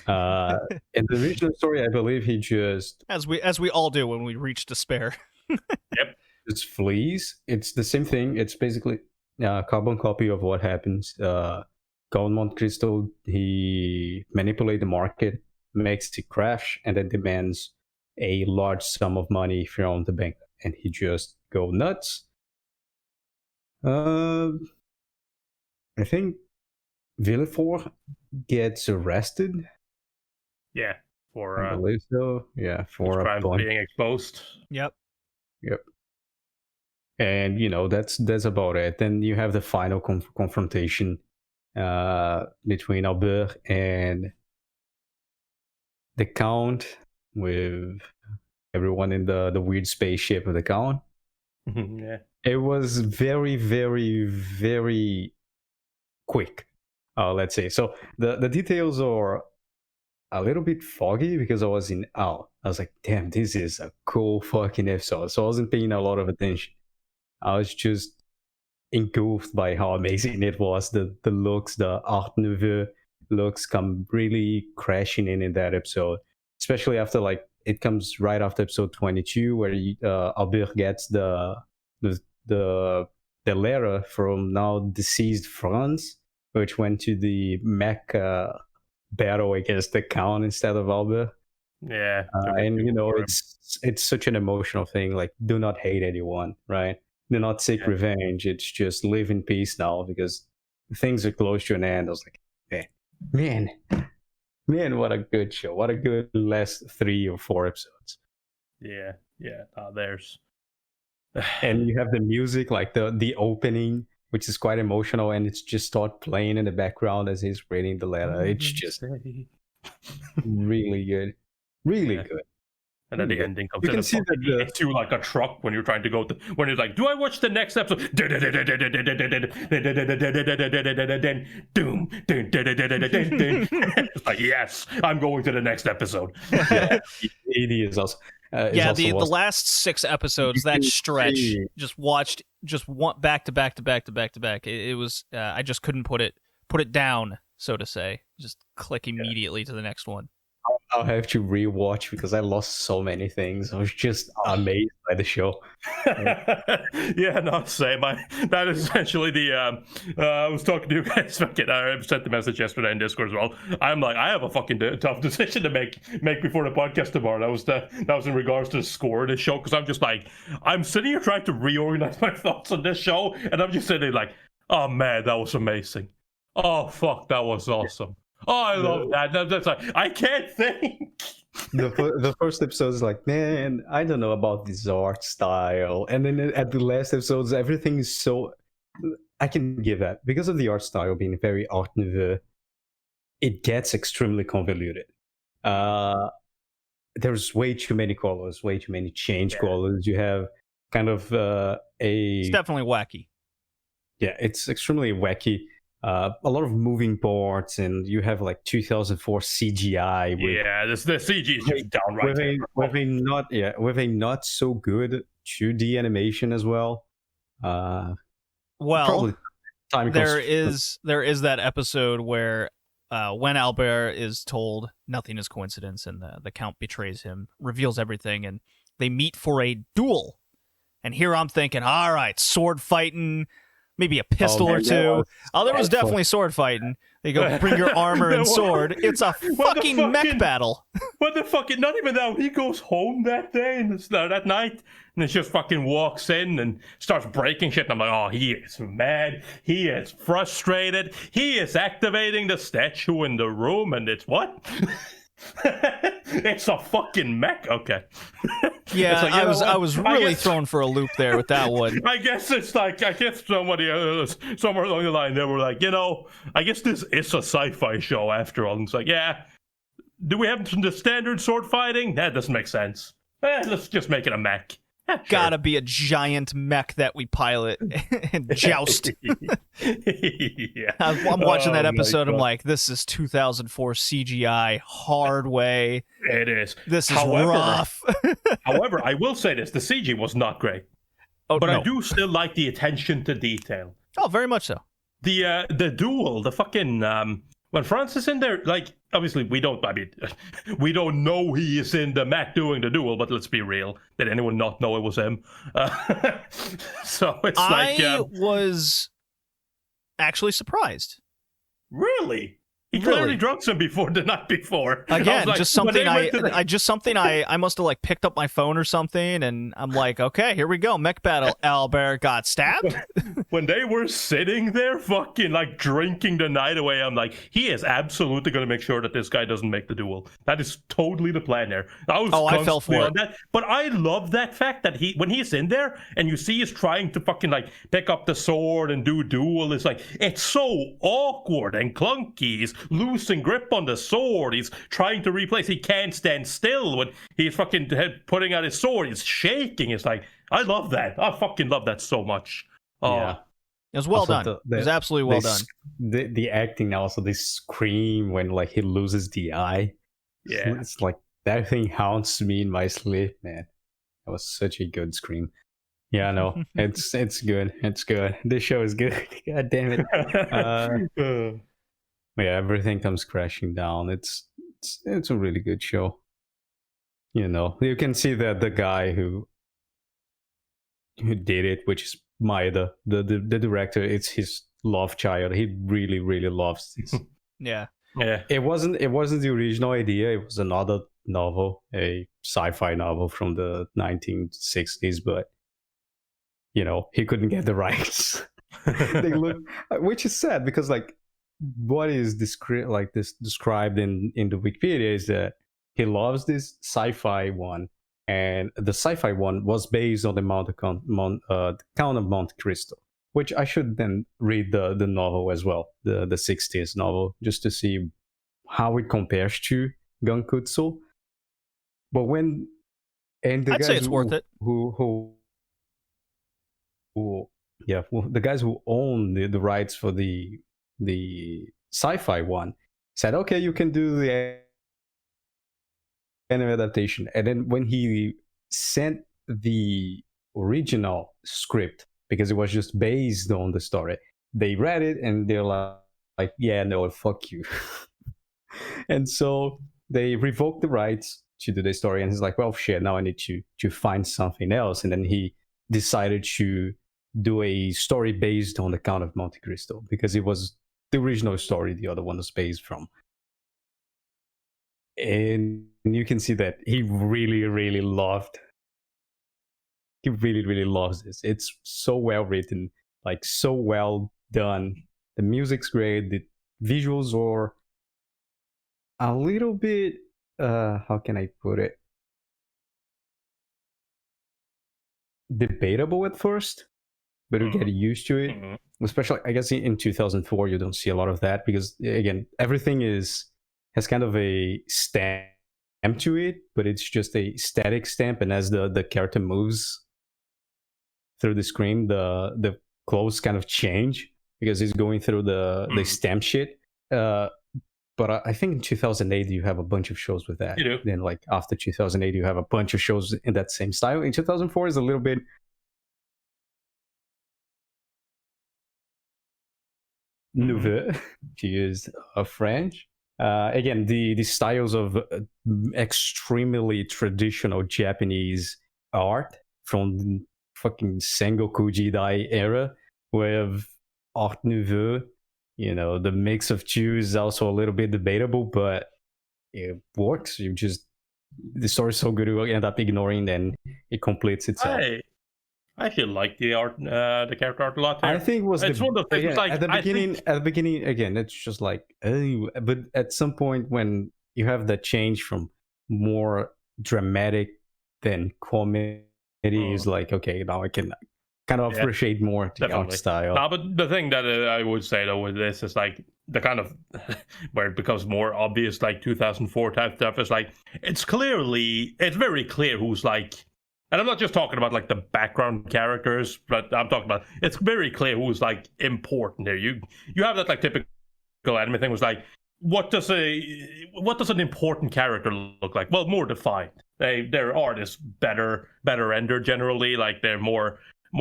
In the original story, I believe he just, as we all do when we reach despair. Yep, just flees. It's the same thing. It's basically a carbon copy of what happens. Monte Cristo, he manipulates the market, makes it crash, and then demands a large sum of money from the bank, and he just go nuts. I think Villefort gets arrested. Yeah, I believe so. Yeah, for crimes being exposed. Yep. And that's about it. Then you have the final confrontation between Albert and the Count, with everyone in the weird spaceship of the Count. Yeah. It was very, very, very quick. Let's say. So the details are a little bit foggy because I was in awe. I was like, damn, this is a cool fucking episode. So I wasn't paying a lot of attention. I was just engulfed by how amazing it was. The looks, the Art Nouveau looks come really crashing in that episode, especially after it comes right after episode 22 where Albert gets the letter from now deceased France, which went to the mech battle against the Count instead of Albert. Yeah, and it's such an emotional thing. Like, do not hate anyone, right? Do not seek revenge. It's just live in peace now because things are close to an end. I was like, man, what a good show. What a good last 3 or 4 episodes. Yeah. There's and you have the music, like the opening which is quite emotional, and it's just start playing in the background as he's reading the letter. It's just really good, really good. And then the ending comes You in can and see fucking that hits you like a truck when you're trying to go to, when it's like, do I watch the next episode? Doom. It's like, yes, I'm going to the next episode. Yeah, it is also. Yeah, the last 6 episodes, that stretch, just one back to back to back to back to back. It was I just couldn't put it down, so to say. Just click immediately to the next one. I'll have to rewatch because I lost so many things. I was just amazed by the show. Yeah, no, same. That is essentially the. I was talking to you guys. I sent the message yesterday in Discord as well. I'm like, I have a fucking tough decision to make before the podcast tomorrow. That was in regards to the score of this show, because I'm just like, I'm sitting here trying to reorganize my thoughts on this show, and I'm just sitting there like, oh man, that was amazing. Oh fuck, that was awesome. Oh, I love that. That's like, I can't think. The first episode is like, man, I don't know about this art style. And then at the last episodes, everything is so... I can give that. Because of the art style being very art nouveau, it gets extremely convoluted. There's way too many colors, way too many change colors. You have kind of It's definitely wacky. Yeah, it's extremely wacky. A lot of moving parts, and you have like 2004 CGI. With, the CG is just downright with a not so good 2D animation as well. Well, there is that episode where when Albert is told nothing is coincidence, and the Count betrays him, reveals everything, and they meet for a duel. And here I'm thinking, all right, sword fighting. Maybe a pistol or two. There was definitely sword fighting. They go, bring your armor and sword. It's a fucking mech battle. What the fuck? Not even that. He goes home that day, and that night, and he just fucking walks in and starts breaking shit. And I'm like, oh, he is mad. He is frustrated. He is activating the statue in the room, and it's what? It's a fucking mech. Okay. Yeah, like, I was really thrown for a loop there with that one. I guess somebody somewhere along the line they were like, I guess this is a sci-fi show after all. And it's like, yeah, do we have the standard sword fighting? That doesn't make sense. Let's just make it a mech. Sure. Gotta be a giant mech that we pilot and joust. Yeah. I'm watching that episode. I'm like, this is 2004 CGI hard way. It is. This is rough. However, I will say this: the CG was not great, but no. I do still like the attention to detail. Oh, very much so. The duel, the fucking when Franz is in there, like, obviously we don't know he is in the mat doing the duel, but let's be real. Did anyone not know it was him? So it's like... I was actually surprised. Really? He clearly drunk him the night before. Again, like, just something I must have like picked up my phone or something, and I'm like, okay, here we go, mech battle. Albert got stabbed. When they were sitting there fucking like drinking the night away, I'm like, he is absolutely going to make sure that this guy doesn't make the duel. That is totally the plan there. I fell for it. That. But I love that fact that when he's in there and you see he's trying to fucking like pick up the sword and do duel, it's so awkward and clunky. He's losing grip on the sword. He's trying to replace. He can't stand still when he's fucking putting out his sword. He's shaking. It's like, I love that. I fucking love that so much. Yeah. It was well done. It was absolutely well done. The acting also, they scream when like he loses the eye. Yeah. It's like, that thing haunts me in my sleep, man. That was such a good scream. Yeah, no, it's good. It's good. This show is good. God damn it. Yeah, everything comes crashing down. It's a really good show. You can see that the guy who did it, which is Maeda, the director, it's his love child. He really, really loves this. Yeah. It wasn't the original idea. It was another novel, a sci-fi novel from the 1960s, but he couldn't get the rights. Which is sad because like what is described in the Wikipedia is that he loves this sci-fi one, and the sci-fi one was based on the Count of Monte Cristo, which I should then read the novel as well, the 60s novel, just to see how it compares to Gankutsuou. But when and the I'd guys say it's worth it. who yeah, well, the guys who own the rights for the sci-fi one said, okay, you can do the anime adaptation. And then when he sent the original script, because it was just based on the story, they read it and they're like yeah, no, fuck you. And so they revoked the rights to do the story, and he's like, well, shit, now I need to find something else. And then he decided to do a story based on the Count of Monte Cristo, because it was the original story the other one was based from. And you can see that he really loves this. It's so well written, like so well done. The music's great, the visuals are a little bit how can I put it, debatable at first, but you get used to it. Especially, I guess, in 2004 you don't see a lot of that, because again, everything has kind of a stamp to it, but it's just a static stamp, and as the character moves through the screen, the clothes kind of change because he's going through the stamp shit. But I think in 2008 you have a bunch of shows with that. You do. Then like after 2008 you have a bunch of shows in that same style. In 2004 is a little bit nouveau, to use French. Again, the styles of extremely traditional Japanese art from the fucking Sengoku Jidai era with Art Nouveau. You know, the mix of two is also a little bit debatable, but it works. The story's so good you end up ignoring, and it completes itself. I feel like the art, the character art a lot. There. I think one of the things, like, at the beginning again, it's just like, oh, but at some point when you have that change from more dramatic than comedy, is like, okay, now I can kind of appreciate more the art style. No, but the thing that I would say though with this is like the kind of where it becomes more obvious, like 2004 type stuff, is like it's very clear who's like. And I'm not just talking about like the background characters, but I'm talking about it's very clear who's like important here. You have that like typical anime thing was like, what does an important character look like? Well, more defined. Their art is better rendered generally. Like they're more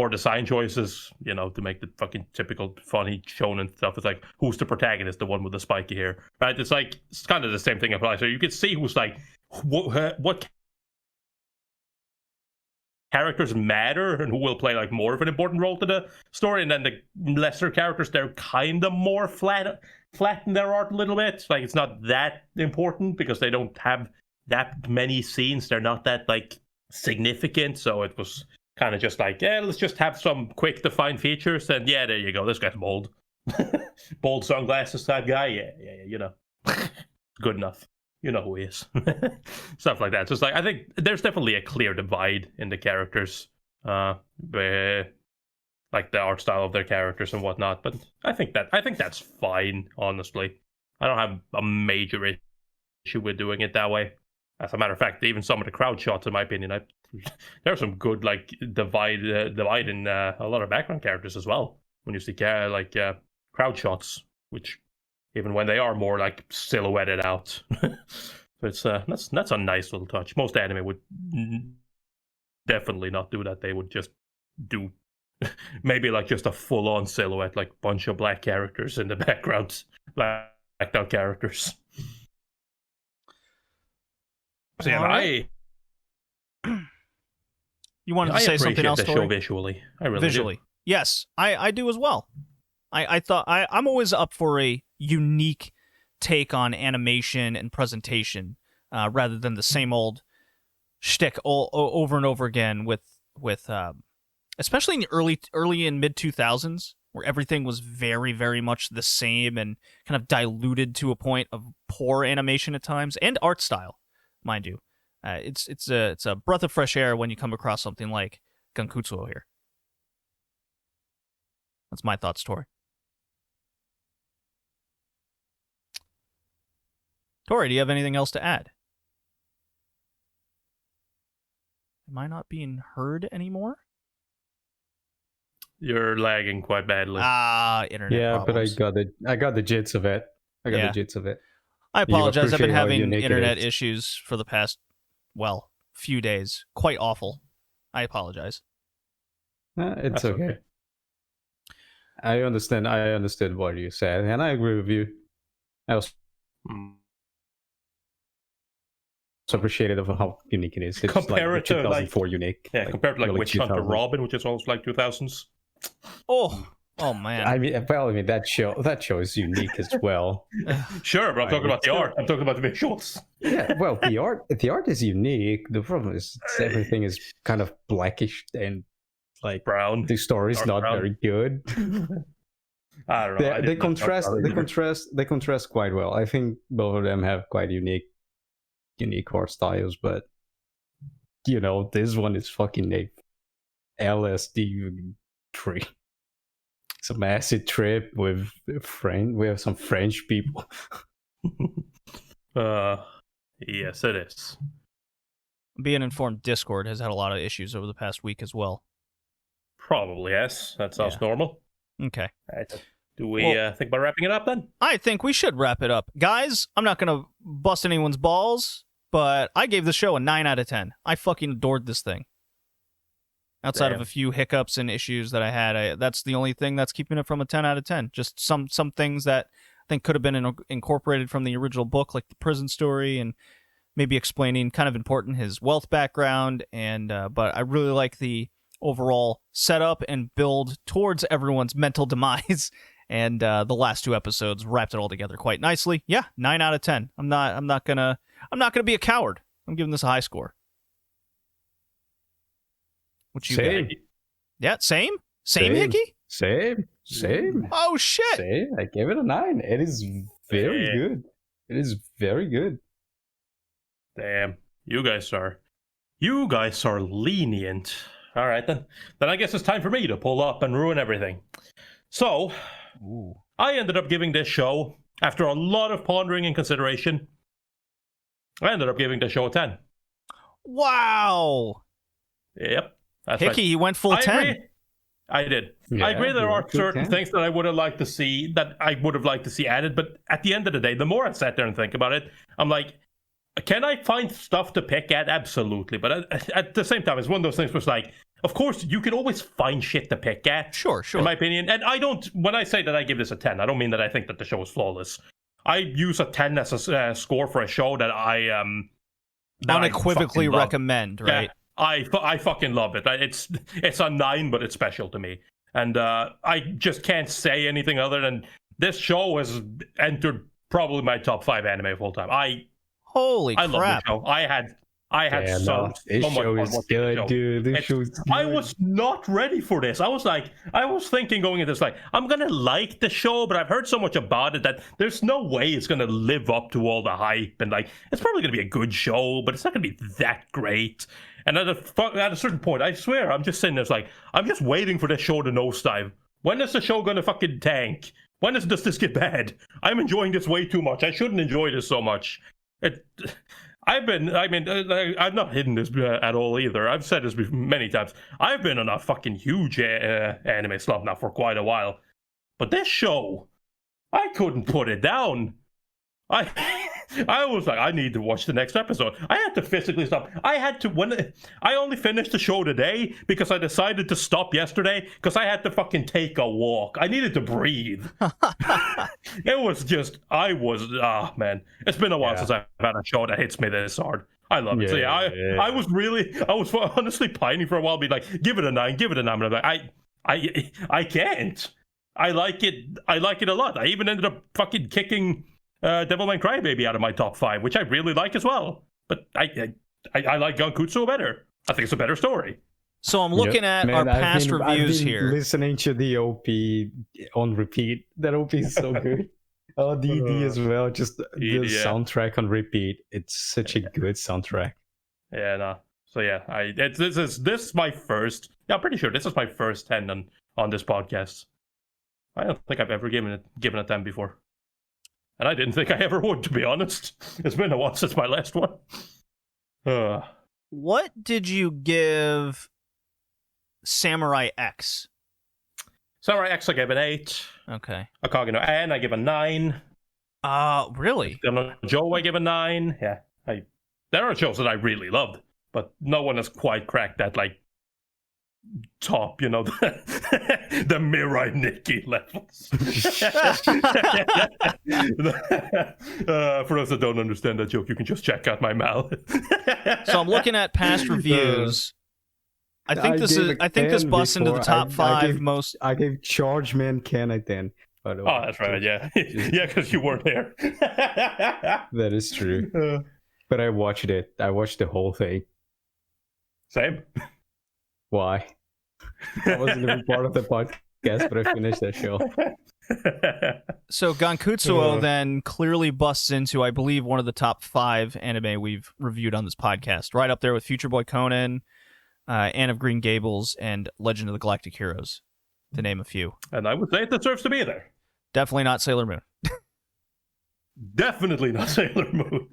design choices, you know, to make the fucking typical funny shonen stuff. It's like, who's the protagonist, the one with the spiky hair, right? It's like it's kind of the same thing applies. So you can see who's like what characters matter and who will play like more of an important role to the story, and then the lesser characters, they're kind of more flat in their art a little bit. Like it's not that important because they don't have that many scenes. They're not that like significant. So it was kind of just like, yeah, let's just have some quick defined features, and yeah, there you go. This guy's bold, bold sunglasses type guy. Yeah, you know, good enough. You know who he is. Stuff like that. So it's like, I think there's definitely a clear divide in the characters, like the art style of their characters and whatnot. But I think that's fine, honestly. I don't have a major issue with doing it that way. As a matter of fact, even some of the crowd shots, in my opinion, there's some good like divide in a lot of background characters as well. When you see crowd shots, which even when they are more like silhouetted out. So it's that's a nice little touch. Most anime would definitely not do that. They would just do maybe like just a full-on silhouette, like bunch of black characters in the background, blacked out characters. So yeah, you wanted to say something else, I appreciate the show visually. I really visually. do. Yes, I do as well. I thought I'm always up for a unique take on animation and presentation, rather than the same old shtick over and over again with especially in the early and mid 2000s, where everything was very, very much the same and kind of diluted to a point of poor animation at times, and art style, mind you. It's a breath of fresh air when you come across something like Gankutsuou here. That's my thoughts, Tori. Tori, do you have anything else to add? Am I not being heard anymore? You're lagging quite badly. Internet Yeah, problems. but I got the gist of it. Yeah. The gist of it. I apologize. I've been appreciate how having unique it internet is. issues for the past, few days. Quite awful. I apologize. It's That's okay. I understand. I understood what you said, and I agree with you. I also Mm. appreciated of how unique it is. It's Compare like it to, 2004 unique. Yeah, compared to like early Witch Hunter 2000s. Robin, which is almost like 2000s. Oh man. I mean, that show is unique as well. Sure, but I'm talking about the it's- art. I'm talking about the visuals. Yeah, well, the art is unique. The problem is everything is kind of blackish and like Brown. the story's Dark not brown. very good. I don't know. I They didn't like contrast. Dark Brown either. They contrast quite well. I think both of them have quite unique art styles, but this one is fucking a LSD tree. It's a massive trip with we have some French people. Yes, it is. Being informed, Discord has had a lot of issues over the past week as well. Probably, yes. That sounds Yeah. normal. Okay. Right. Do we Well- think about wrapping it up then? I think we should wrap it up. Guys, I'm not going to bust anyone's balls, but I gave the show a 9 out of 10. I fucking adored this thing. Outside of Damn. a few hiccups and issues that I had, that's the only thing that's keeping it from a 10 out of 10. Just some things that I think could have been incorporated from the original book, like the prison story, and maybe explaining kind of important his wealth background. And but I really like the overall setup and build towards everyone's mental demise. And the last 2 episodes wrapped it all together quite nicely. Yeah, 9 out of 10. I'm not gonna be a coward. I'm giving this a high score. What you Same. got? Yeah, same, Hickey. Same. Oh shit! Same. I gave it a 9. It is very Yeah. good. It is very good. Damn. You guys are lenient. All right, then. Then I guess it's time for me to pull up and ruin everything. So, Ooh. I ended up giving this show, after a lot of pondering and consideration, I ended up giving this show a 10. Wow, Yep. That's Hickey, right. you went full I 10. agree. I did. Yeah, I agree there you are went full certain 10. things that I would have liked to see, that I would have liked to see added, but at the end of the day, the more I sat there and think about it, I'm like, can I find stuff to pick at? Absolutely. But at the same time, it's one of those things where it's like, of course, you can always find shit to pick at. Sure. In my opinion. And when I say that I give this a 10, I don't mean that I think that the show is flawless. I use a 10 as a score for a show that I Unequivocally fucking love. recommend, right? Yeah, I fucking love it. It's a 9, but it's special to me. And I just can't say anything other than this show has entered probably my top 5 anime of all time. Holy I love crap! this show. I had Yeah, so this much show fun is watching this good, show. dude. This It's- show is good. I was not ready for this. I was thinking going into this, like, I'm gonna like the show, but I've heard so much about it that there's no way it's gonna live up to all the hype, and like, it's probably gonna be a good show, but it's not gonna be that great. And at a certain point, I swear, I'm just sitting there, it's like, I'm just waiting for this show to nosedive. When is the show gonna fucking tank? Does this get bad? I'm enjoying this way too much. I shouldn't enjoy this so much. I've not hidden this at all either. I've said this many times. I've been on a fucking huge anime slump now for quite a while. But this show, I couldn't put it down. I was like, I need to watch the next episode. I had to physically stop. I only finished the show today because I decided to stop yesterday because I had to fucking take a walk. I needed to breathe. It was just, man. It's been a while since I've had a show that hits me this hard. I love it. Yeah, So I was honestly pining for a while, being like, give it a 9, give it a 9. But I'm like, I can't. I like it a lot. I even ended up fucking kicking Devilman Crybaby out of my top 5, which I really like as well. But I like Gankutsuou better. I think it's a better story. So I'm looking at our past reviews I've been here. listening to the OP on repeat. That OP is so good. Oh, DD as well. Just the soundtrack on repeat. It's such a good soundtrack. Yeah, no. So yeah, this is my first. Yeah, I'm pretty sure this is my first 10 on this podcast. I don't think I've ever given it them before. And I didn't think I ever would, to be honest. It's been a while since my last one. What did you give Samurai X? Samurai X I gave an 8. Okay. Akagi no N I give a 9. Really? Joe I give a 9. Yeah. There are shows that I really loved, but no one has quite cracked that, like, top, the Mirai Nikki levels. For those that don't understand that joke, you can just check out my mouth. So I'm looking at past reviews. I think this busts into the top 5 most. I gave Chargeman Ken a 10. By the way. Oh, that's right. Yeah, yeah, because you weren't there. That is true. But I watched it. I watched the whole thing. Same. Why? I wasn't even part of the podcast, but I finished that show. So Gankutsuou then clearly busts into, I believe, one of the top 5 anime we've reviewed on this podcast. Right up there with Future Boy Conan, Anne of Green Gables, and Legend of the Galactic Heroes, to name a few. And I would say it deserves to be there. Definitely not Sailor Moon. Definitely not Sailor Moon.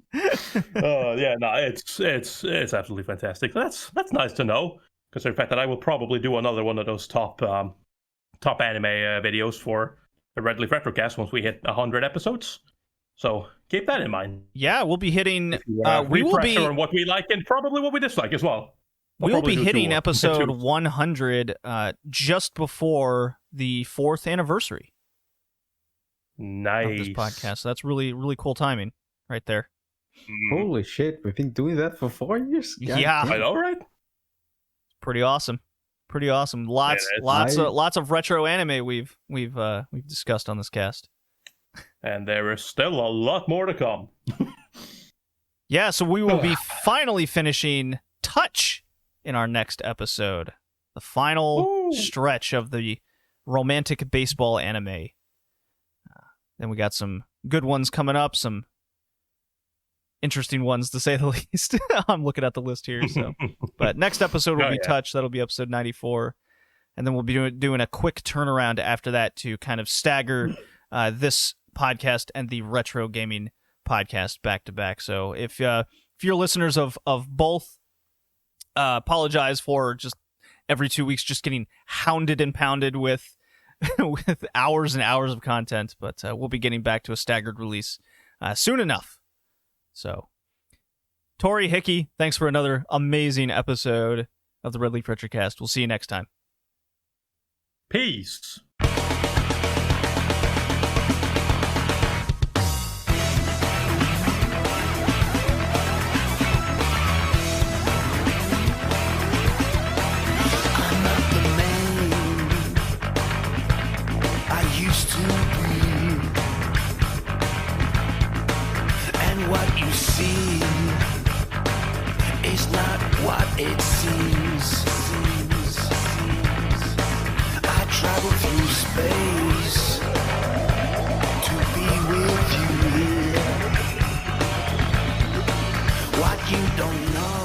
Yeah, no, it's absolutely fantastic. That's nice to know. Because in fact that I will probably do another one of those top anime videos for the Red Leaf Retrocast once we hit 100 episodes. So keep that in mind. Yeah, we'll be hitting. We will be on what we like and probably what we dislike as well. We will be hitting episode 100 just before the 4th anniversary. Nice. Of this podcast. So that's really, really cool timing right there. Holy shit, we've been doing that for 4 years? God yeah. I know, right? Pretty awesome. Pretty awesome. Lots of retro anime we've discussed on this cast. And there is still a lot more to come. Yeah, so we will be finally finishing Touch in our next episode. The final stretch of the romantic baseball anime. Then we got some good ones coming up, some interesting ones to say the least. I'm looking at the list here. So, but next episode will be Touch. That'll be episode 94, and then we'll be doing a quick turnaround after that to kind of stagger this podcast and the retro gaming podcast back to back. So if you're listeners of both, apologize for just every 2 weeks just getting hounded and pounded with with hours and hours of content, but we'll be getting back to a staggered release soon enough. So, Tori, Hickey, thanks for another amazing episode of the Red Leaf Retrocast. We'll see you next time. Peace. What you see is not what it seems. I travel through space to be with you here. What you don't know